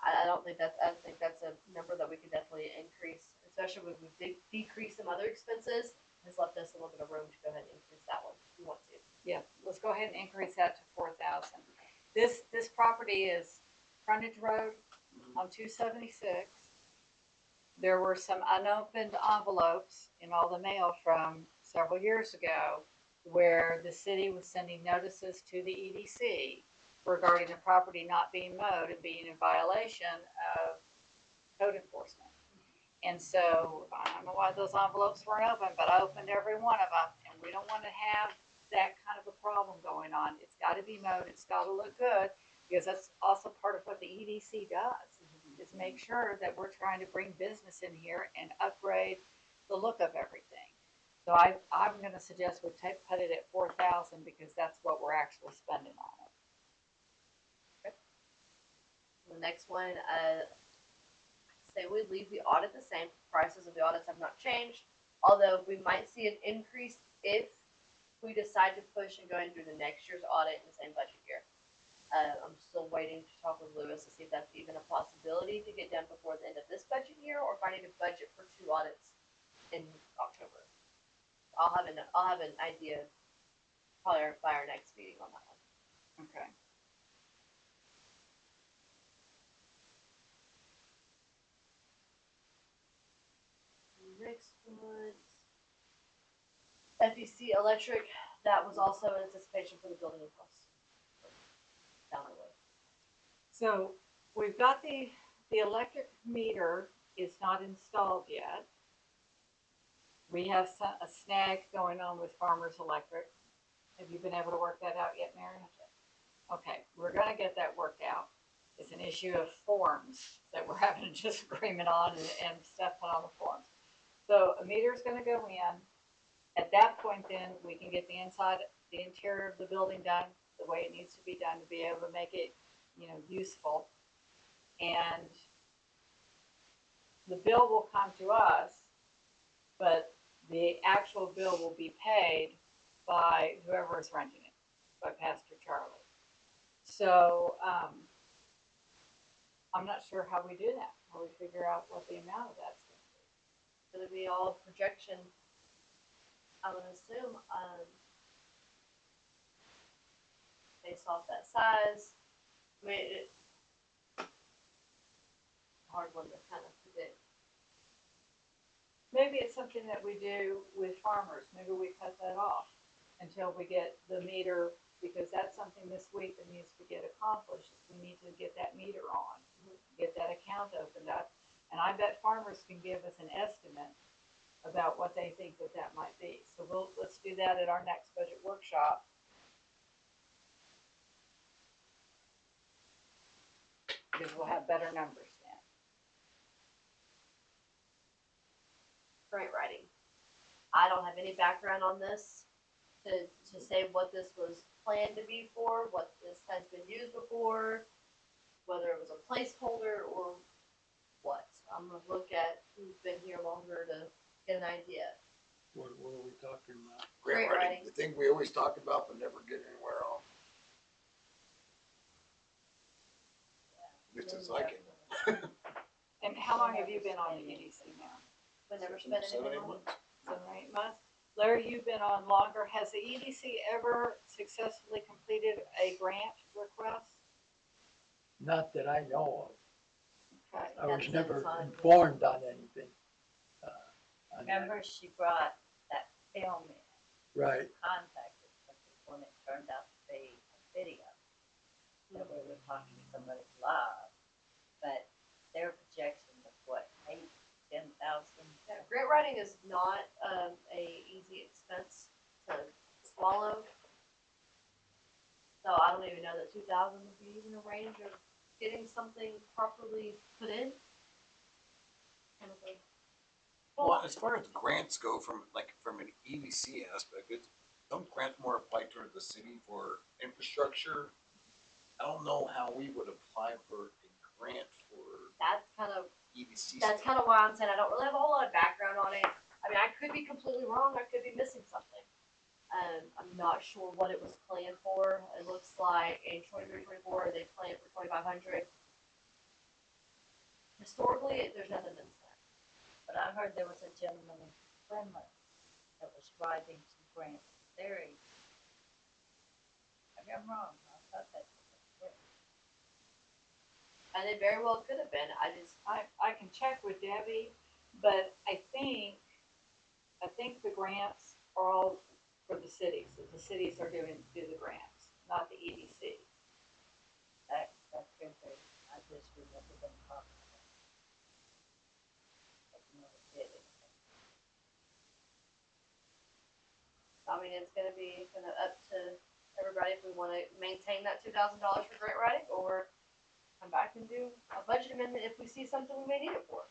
I don't think that's, I think that's a number that we could definitely increase, especially when we decrease some other expenses. Has left us a little bit of room to go ahead and increase that one if we want to. Yeah, let's go ahead and increase that to 4,000. This property is frontage road on 276. There were some unopened envelopes in all the mail from several years ago where the city was sending notices to the EDC regarding the property not being mowed and being in violation of code enforcement. And so I don't know why those envelopes weren't open, but I opened every one of them, and we don't want to have that kind of a problem going on. It's gotta be mowed, it's gotta look good, because that's also part of what the EDC does, is make sure that we're trying to bring business in here and upgrade the look of everything. So I'm gonna suggest we put it at 4,000 because that's what we're actually spending on it. The next one, say we leave the audit the same. Prices of the audits have not changed, although we might see an increase if we decide to push and go into the next year's audit in the same budget year. I'm still waiting to talk with Lewis to see if that's even a possibility to get done before the end of this budget year, or if I need to budget for 2 audits in October. I'll have an idea probably by our next meeting on that one. Okay. Next one, FEC electric. That was also in anticipation for the building costs down the way. So we've got the electric meter is not installed yet. We have a snag going on with Farmers Electric. Have you been able to work that out yet, Mary? Okay, we're gonna get that worked out. It's an issue of forms that we're having a disagreement on and stuff put on the forms. So a meter is gonna go in. At that point then, we can get the interior of the building done the way it needs to be done to be able to make it, useful. And the bill will come to us, but the actual bill will be paid by whoever is renting it, by Pastor Charlie. So, I'm not sure how we do that, how we figure out what the amount of that's gonna be. It's gonna be all projection. I would assume, based off that size. I mean, hard one to kind of predict. Maybe it's something that we do with farmers. Maybe we cut that off until we get the meter, because that's something this week that needs to get accomplished. We need to get that meter on, get that account opened up. And I bet farmers can give us an estimate about what they think that might be. So let's do that at our next budget workshop. Because we'll have better numbers then. Grant writing. I don't have any background on this to say what this was planned to be for, what this has been used before, whether it was a placeholder or what. I'm gonna look at who's been here longer to get an idea. What are we talking about? Grant Grant writing, writing. the thing we always talk about but never get anywhere on. Just as I can. And how long have you been on the EDC now? But never spent 7, anything 8 on it. months. 7 or 8 months? Larry, you've been on longer. Has the EDC ever successfully completed a grant request? Not that I know Okay. of. I was That's never fine. informed on anything. On that. Remember, she brought that film in, Right, contacted us when it turned out to be a video. That we were talking to somebody live, but their projection was what, 8,000-10,000? Yeah, grant writing is not a easy expense to swallow. So I don't even know that 2,000 would be even a range of getting something properly put in. Kind of thing. Well, as far as grants go, from an EDC aspect, don't grants more apply toward the city for infrastructure? I don't know how we would apply for a grant for That's kind of EDC. That's kind of why I'm saying I don't really have a whole lot of background on it. I mean, I could be completely wrong. I could be missing something. I'm not sure what it was planned for. It looks like in 23-24 they planned for 2,500. Historically, there's nothing been spent. But I heard there was a gentleman in Fremont that was writing some grants there. Maybe I'm wrong. I thought that was it. And it very well could have been. I can check with Debbie, but I think the grants are all for the cities. So the cities are do the grants, not the E EDC. That could be. I just remember them talking about it. But never did anything. I mean, mean, it's gonna be kind of up to everybody if we wanna maintain that $2,000 for grant writing, or come back and do a budget amendment if we see something we may need it for.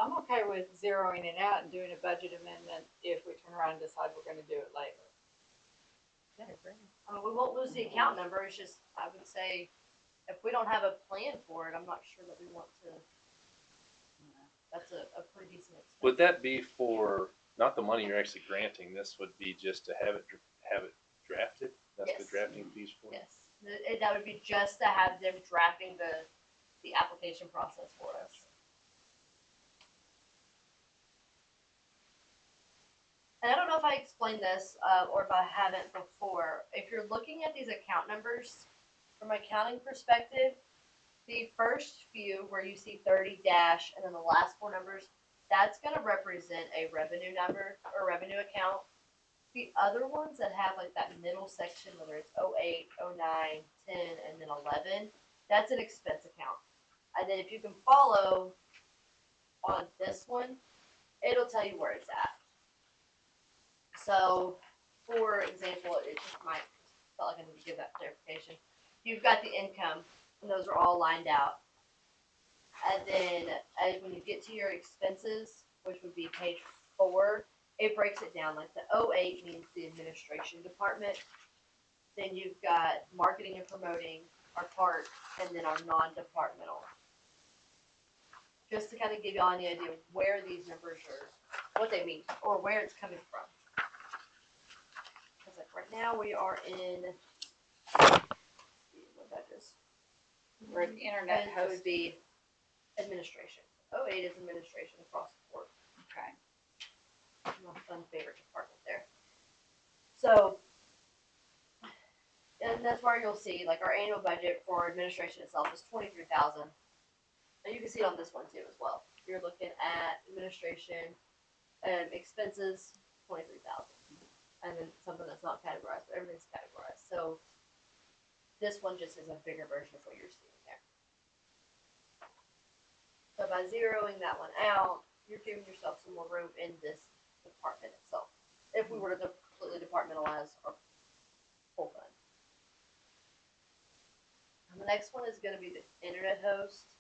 I'm okay with zeroing it out and doing a budget amendment if we turn around and decide we're gonna do it later. I mean, we won't lose the account number, it's just, I would say, if we don't have a plan for it, I'm not sure that we want to, that's a pretty decent expense. Would that be for, not the money you're actually granting, this would be just to have it drafted? That's the Yes. drafting fees for it? Yes, that would be just to have them drafting the application process for us. And I don't know if I explained this, or if I haven't before. If you're looking at these account numbers, from an accounting perspective, the first few where you see 30 dash and then the last four numbers, that's gonna represent a revenue number or revenue account. The other ones that have like that middle section, whether it's 08, 09, 10, and then 11, that's an expense account. And then if you can follow on this one, it'll tell you where it's at. So, for example, it just might felt like I need to give that clarification. You've got the income, and those are all lined out. And then when you get to your expenses, which would be page 4, it breaks it down. Like the 08 means the administration department. Then you've got marketing and promoting, our part, and then our non-departmental. Just to kind of give you all an idea of where these numbers are, what they mean, or where it's coming from. Because like right now we are in, what that is. We're an internet It would host. be administration. 08 is administration across the board. Okay. My fun favorite department there. So, and that's where you'll see like our annual budget for administration itself is 23,000. And you can see it on this one too as well. You're looking at administration expenses, 23,000, and then something that's not categorized, but everything's categorized. So this one just is a bigger version of what you're seeing there. So by zeroing that one out, you're giving yourself some more room in this department itself. If we were to completely departmentalize our whole fund. And the next one is going to be the internet host.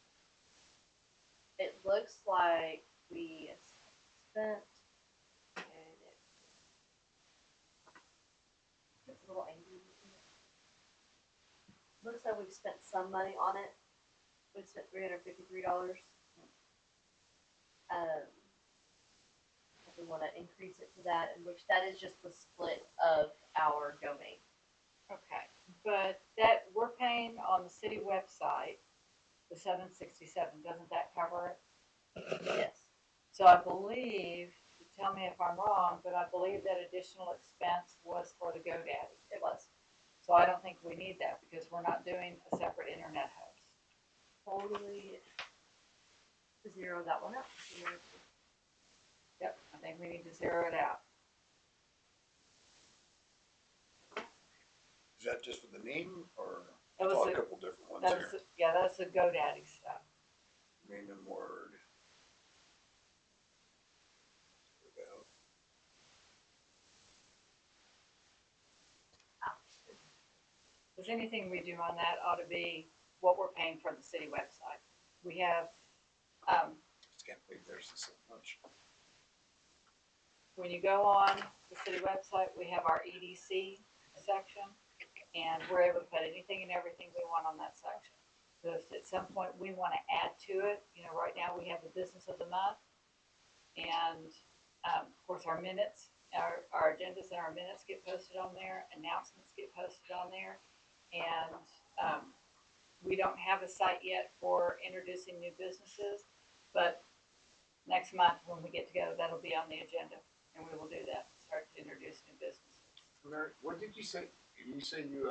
It looks like we spent, and it's a little angry. Looks like we've spent some money on it. We spent $353. If we want to increase it to that, in which that is just the split of our domain. Okay, but that, we're paying on the city website, the 767, doesn't that cover it? Yes. So I believe, tell me if I'm wrong, but I believe that additional expense was for the GoDaddy. It was. So I don't think we need that because we're not doing a separate internet host. Totally zero that one out. Yep, I think we need to zero it out. Is that just for the name, or That was saw a the- couple different ones That's, here? yeah, that's the GoDaddy stuff. Name and word. Because anything we do on that ought to be what we're paying for the city website. We have, Just can't believe there's so much. when you go on the city website, we have our EDC section, and we're able to put anything and everything we want on that section. So if at some point we want to add to it, you know, right now we have the business of the month, and of course our minutes, our agendas and our minutes get posted on there, announcements get posted on there, and we don't have a site yet for introducing new businesses, but next month when we get together, that'll be on the agenda, and we will do that, start to introduce new businesses. Mary, what did you say? You say you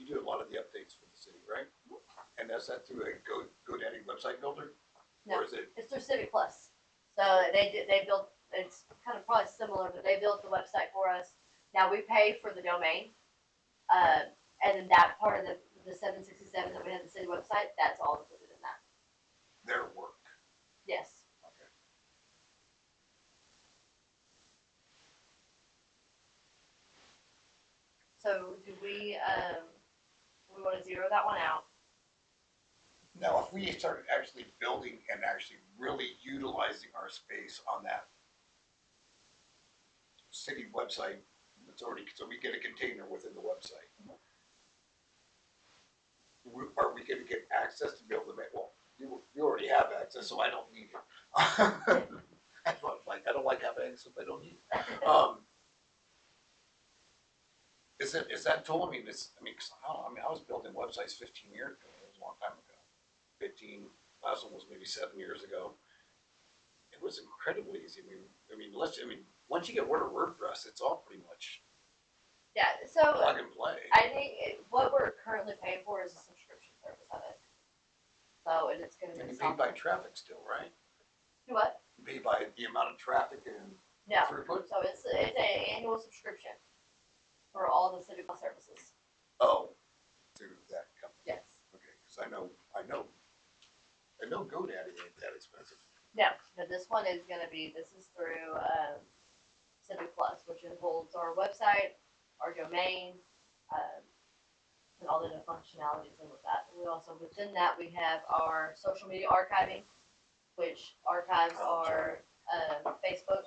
do a lot of the updates for the city, right? And is that through a GoDaddy website builder? No. Or is it? It's through Civic Plus. So they built, it's kind of probably similar, but they built the website for us. Now we pay for the domain, and then that part of the 767 that we have the city website, that's all included in that. Their work. Yes. Okay. So do we wanna zero that one out? Now, if we started actually building and actually really utilizing our space on that city website, it's already, so we get a container within the website. Are we gonna get access to be able to make, well, you already have access, so I don't need it. That's what, like, I don't like having access if I don't need it. Is that tool, I mean, 'cause I don't know, I mean, I was building websites 15 years ago, it was a long time ago. 15, last one was maybe 7 years ago. It was incredibly easy, once you get rid of WordPress, it's all pretty much Yeah, so plug and play. I think what we're currently paying for is a subscription service of it. So, and it's gonna And be you pay by something. traffic still, right? What? You pay by the amount of traffic and No, throughput? so it's an annual subscription for all the city bus services. Oh, to that company, Yes. okay, cause I know GoDaddy ain't that expensive. No, but this one is gonna be, this is through, Civic Plus, which holds our website, our domain, and all the functionalities in with that. We also, within that, we have our social media archiving, which archives our, Facebook.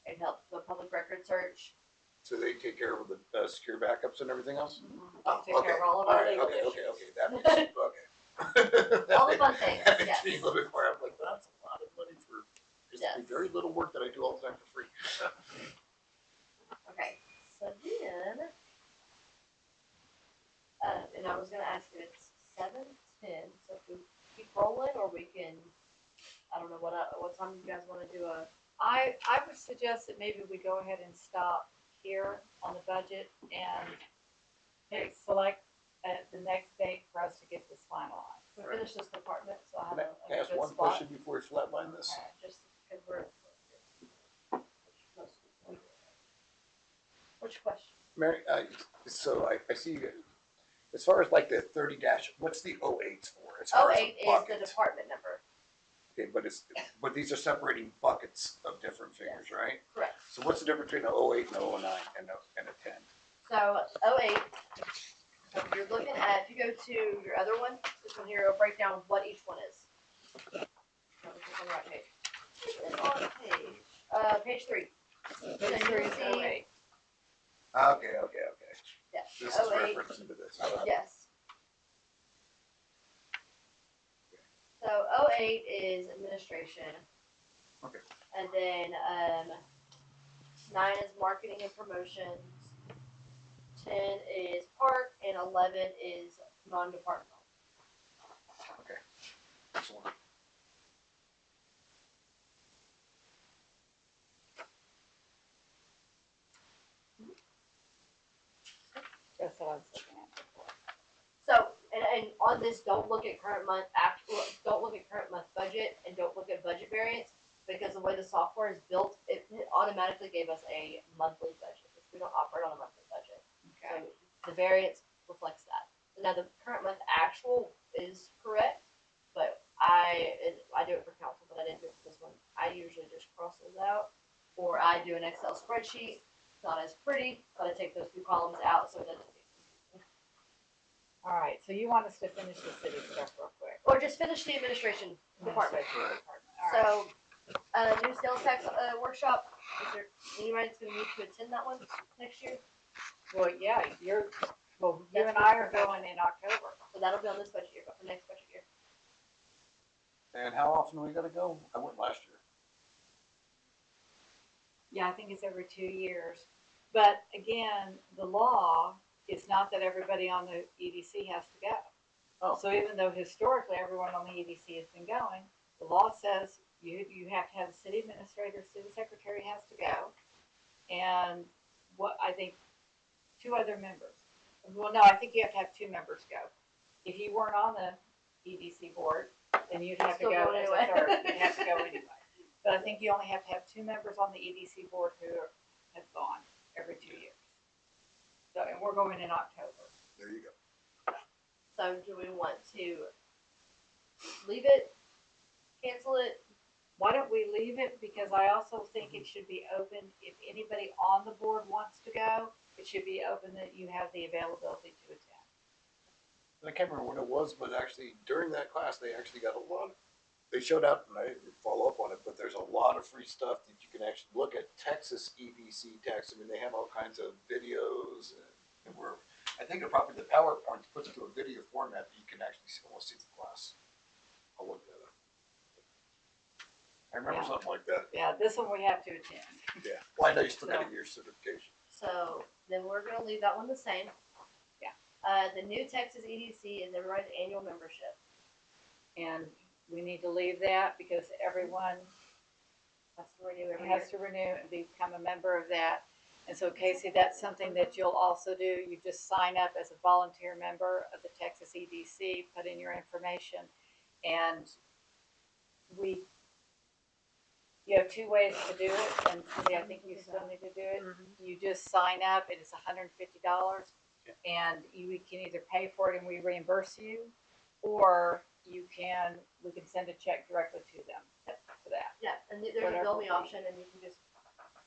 It helps the public record search. So they take care of the secure backups and everything else? They take care of all of our Alright, legal okay, issues. that makes, okay. All the fun things, That makes yes. me a little bit more, I'm like, that's a lot of money for, just Yes. very little work that I do all the time for free. Okay, so then, and I was gonna ask you, it's 7:10, so if we keep rolling, or we can, I don't know what time you guys wanna do I would suggest that maybe we go ahead and stop here on the budget and select the next date for us to get this finalized. we finish this department, so I have Can I a ask good one spot. question before we flatline this? Okay, just because we're. Which question? Mary, so I see you, as far as like the 30 dash, what's the 08s for? As far as a 08 is the bucket? department number, Okay, but these are separating buckets of different figures, right? correct. So what's the difference between an 08 and an 09 and a 10? So 08, so if you're looking at, if you go to your other one, this one here will break down what each one is. On the right page. It's on page 3. Page 3 is So you 08. Okay. Yes, This is 08, reference into this. yes. So 08 is administration. Okay. And then 9 is marketing and promotions. 10 is park, and 11 is non-departmental. Okay. Excellent. That's what I was looking at before. So, and on this, don't look at current month don't look at current month budget, and don't look at budget variance, because the way the software is built, it automatically gave us a monthly budget, which we don't operate on a monthly budget. Okay. So the variance reflects that. So now the current month actual is correct, but I do it for council, but I didn't do it for this one. I usually just cross those out, or I do an Excel spreadsheet. It's not as pretty, but I take those 2 columns out so it doesn't get confusing. All right, so you want us to finish the city stuff real quick. Or just finish the administration department. Right. All right. So, new sales tax workshop. Is there anybody that's going to need to attend that one next year? Well, yeah, you That's and I are going in October. So that'll be on this budget year, but for next budget year. And how often are we gonna go? I went last year. Yeah, I think it's every 2 years. But again, the law is not that everybody on the EDC has to go. Oh. So even though historically everyone on the EDC has been going, the law says you have to have the city administrator, city secretary has to go, and what I think 2 other members. Well, no, I think you have to have 2 members go. If you weren't on the EDC board, then you'd have to Still go going as anyway. a third. You'd have to go anyway. But I think you only have to have 2 members on the EDC board who have gone every 2 years. So, and we're going in October. There you go. So do we want to leave it, cancel it? Why don't we leave it? Because I also think it should be open if anybody on the board wants to go, it should be open that you have the availability to attend. I can't remember when it was, but actually during that class, they actually got a lot. They showed up, and I didn't follow up on it, but there's a lot of free stuff that you can actually look at. Texas EDC tax. I mean, they have all kinds of videos, and I think they're probably the PowerPoint puts it to a video format that you can actually almost see the class. I'll look that up. I remember Yeah. something like that. Yeah, this one we have to attend. Yeah. Well, I know you still got to get your certification. So then we're gonna leave that one the same. Yeah. The new Texas EDC is everybody's annual membership. And we need to leave that because everyone Has to renew every has year. to renew and become a member of that. And so Casey, that's something that you'll also do. You just sign up as a volunteer member of the Texas EDC, put in your information, and you have two ways to do it, and Cindy, I think you still need to do it. You just sign up, and it's $150, and we can either pay for it and we reimburse you, or we can send a check directly to them for that. Yeah, and there's a Whatever bill me fee. option, and you can just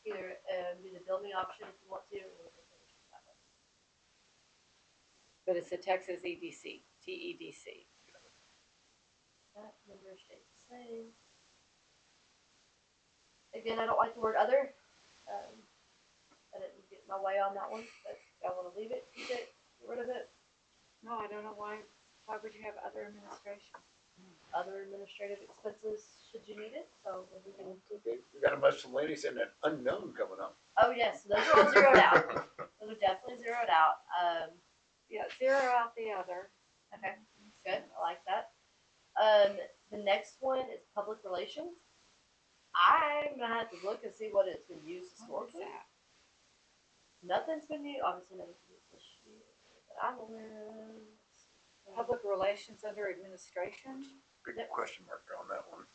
either do the bill me option if you want to, or we can finish it that way. But it's the Texas EDC, TEDC. That number stays the same. Again, I don't like the word other. I didn't get my way on that one, but I want to leave it, keep it, get rid of it. No, I don't know why would you have other administration? Other administrative expenses should you need it. So if we can. Okay. We got a miscellaneous and an unknown coming up. Oh yes, those are all zeroed out. Those are definitely zeroed out. Yeah, zero out the other. Okay, good. I like that. The next one is public relations. I'm gonna have to look and see what it's been used What is historically. that? Nothing's been used. Obviously, nothing's been used this year. But I'm aware of. Public relations under administration? Big question mark on that one.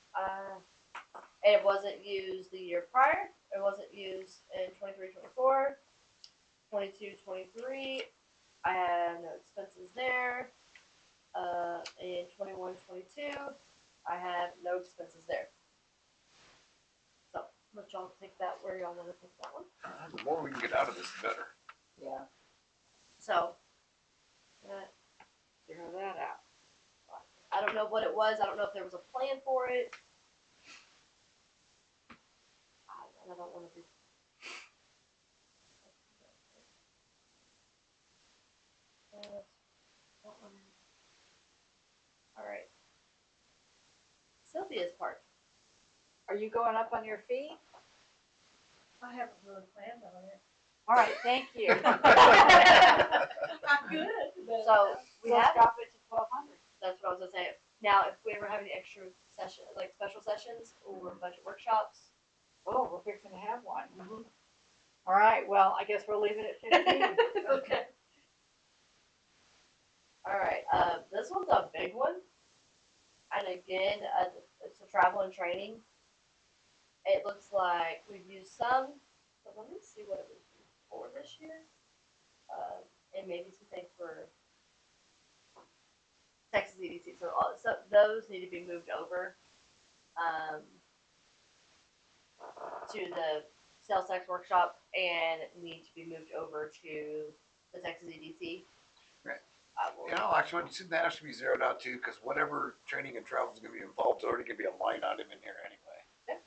It wasn't used the year prior. It wasn't used in 23-24, 22-23. I have no expenses there. In 21-22, I have no expenses there. So let y'all take that where y'all want to take that one. The more we can get out of this, the better. Yeah. So Zero that out. I don't know what it was. I don't know if there was a plan for it. I don't want to be. All right. Sylvia's part. Are you going up on your feet? I haven't really planned on it. All right, thank you. I'm good. So we Let's have. drop it to 1,200. That's what I was gonna say. Now, if we ever have any extra session, like special sessions or budget workshops. Oh, we're fixing to have one. All right, well, I guess we'll leave it at 15. Okay. All right. This one's a big one, and again, it's a travel and training. It looks like we've used some, but let me see what it was used for this year, and maybe some things for Texas EDC. So those need to be moved over to the sales tax workshop and need to be moved over to the Texas EDC. Right. I You know, actually, shouldn't that have to be zeroed out too? Because whatever training and travel is going to be involved, there's already going to be a line item in here anyway.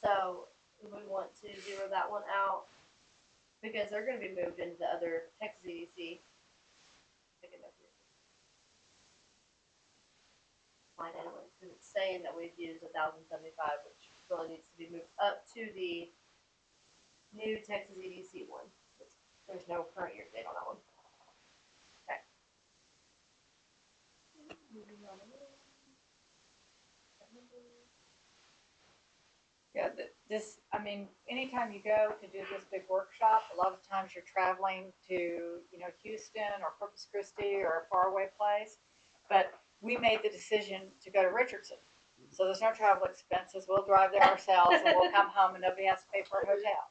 So we want to zero that one out because they're going to be moved into the other Texas EDC. Line anyway, because it's saying that we've used 1,075, which really needs to be moved up to the new Texas EDC one. There's no current year date on that one. Okay. Moving on a little. Yeah, I mean, anytime you go to do this big workshop, a lot of times you're traveling to, Houston or Corpus Christi or a faraway place. But we made the decision to go to Richardson. So there's no travel expenses. We'll drive there ourselves and we'll come home and nobody has to pay for a hotel.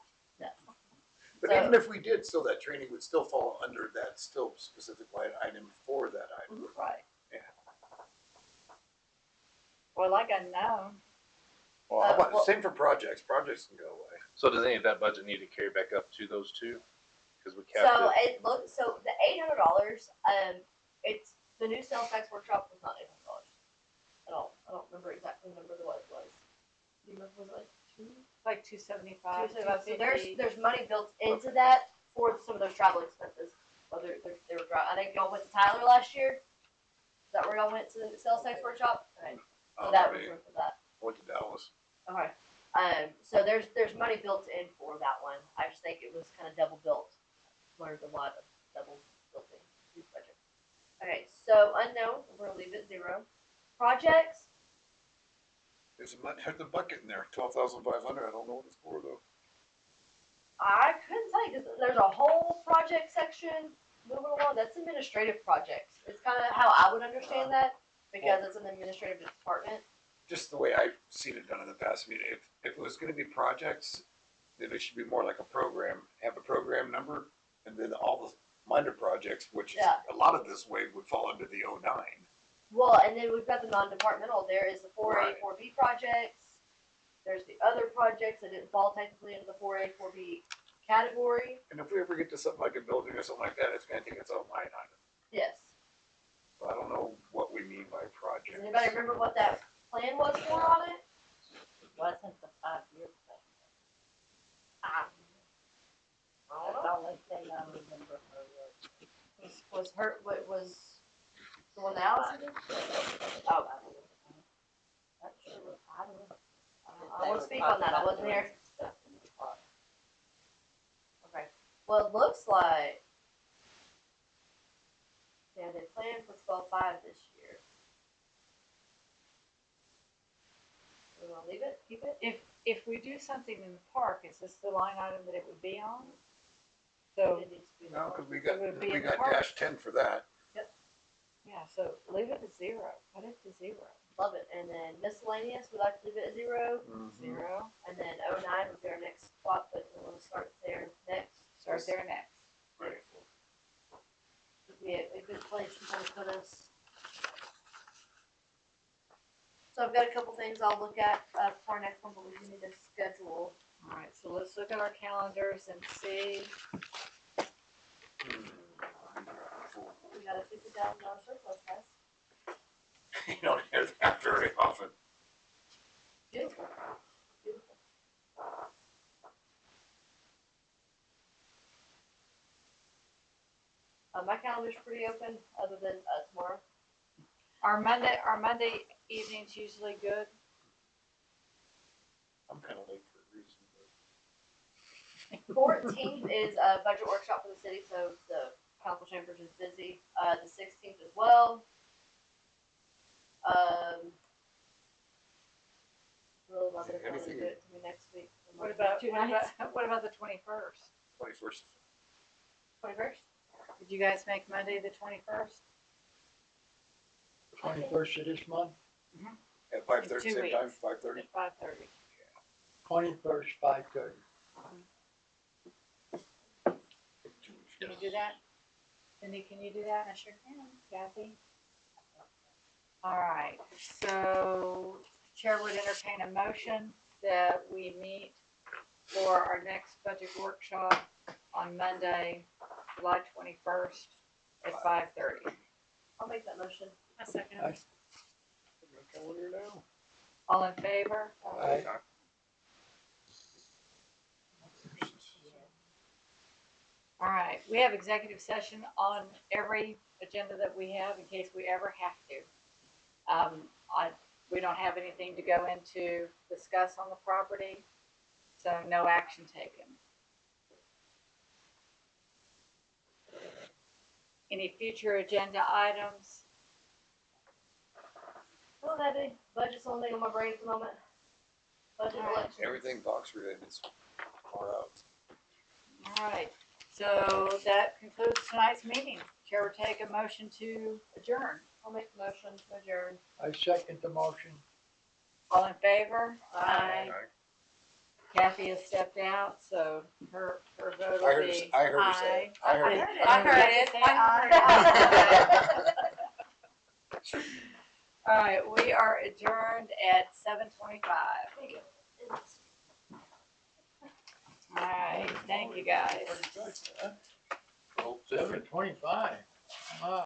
But So- even if we did, still that training would still fall under that still specific line item for that item. Right. Yeah. Well, like unknown. Well, how about well- same for projects? Projects can go away. So does any of that budget need to carry back up to those two? Because we capped So it. it looks, so the $800, it's, the new sales tax workshop was not $800 at all. I don't remember exactly the number what it was. Do you remember, was it like two? Like 275. 275. So there's 250. money built into that for some of those travel expenses. Whether they were I think y'all went to Tyler last year. Is that where y'all went to the sales tax workshop? Okay. So that was for that. Went to Dallas. Okay. So there's money built in for that one. I just think it was kind of double built. Learned a lot of double building these budgets. Okay, so unknown, we're gonna leave it 0. Projects, There's a bucket in there, 12,500. I don't know what it's for though. I couldn't tell you because there's a whole project section moving along. That's administrative projects. It's kind of how I would understand that because it's an administrative department. Just the way I've seen it done in the past. I mean, if it was going to be projects, then it should be more like a program. Have a program number, and then all the minor projects, which is, Yeah. a lot of this way would fall under the 09. Well, and then we've got the non-departmental. There is the 4A, Right. 4B projects. There's the other projects that didn't fall technically into the 4A, 4B category. And if we ever get to something like a building or something like that, it's going to take its own line item. Yes. So I don't know what we mean by projects. Does anybody remember what that plan was for on it? Wasn't the 5-year plan. I That's don't the know. only thing I remember her was. Was her, what was the one that Allison did? Oh, Not sure. I don't know. I won't speak on that. I wasn't here. Okay. Well, it looks like, yeah, they planned for 12.5 this year. We wanna leave it, keep it? If we do something in the park, is this the line item that it would be on? So, It needs to be No, because we got It would be in the dash park. 10 for that. yeah, so leave it at 0. Put it to 0. Love it. And then miscellaneous, we like to leave it at 0. 0. And then 09 would be our next spot, but we'll start there next. Start there next. Right. Would be a good place to kind of put us. So I've got a couple things I'll look at for our next one, but we do need to schedule. All right, so let's look at our calendars and see. We got a $50,000 surplus, guys. You don't hear that very often. Beautiful. Beautiful. My calendar's pretty open, other than tomorrow. Our Monday evening's usually good. I'm kind of late for a reason. 14th is a budget workshop for the city, so the council chambers is busy. The 16th as well. Really love it if you want to do it to me next week. What about two nights? what about the 21st? 21st. 21st? Did you guys make Monday the 21st? 21st of this month, At 5:30, In 2 same time, weeks. 5:30. At 5:30. 21st, 5:30. Can you do that? Cindy, can you do that? I sure can. Kathy? All right, so Chair would entertain a motion that we meet for our next budget workshop on Monday, July 21st at 5:30. I'll make that motion. A second. Aye. My calendar now. All in favor? Aye. All right, we have executive session on every agenda that we have in case we ever have to. We don't have anything to go into discuss on the property, so no action taken. Any future agenda items? Oh, that big budget's the only thing on my brain at the moment. Budget All right. election. Everything box related is far out. All right, so that concludes tonight's meeting. Chair will take a motion to adjourn. I'll make the motion to adjourn. I second the motion. All in favor? Aye. Kathy has stepped out, so her vote I will heard, be I heard her say it. I heard it. I heard it. I heard it. All right, we are adjourned at 7:25. Thank you, guys. Pretty good, huh? $7.25. Wow.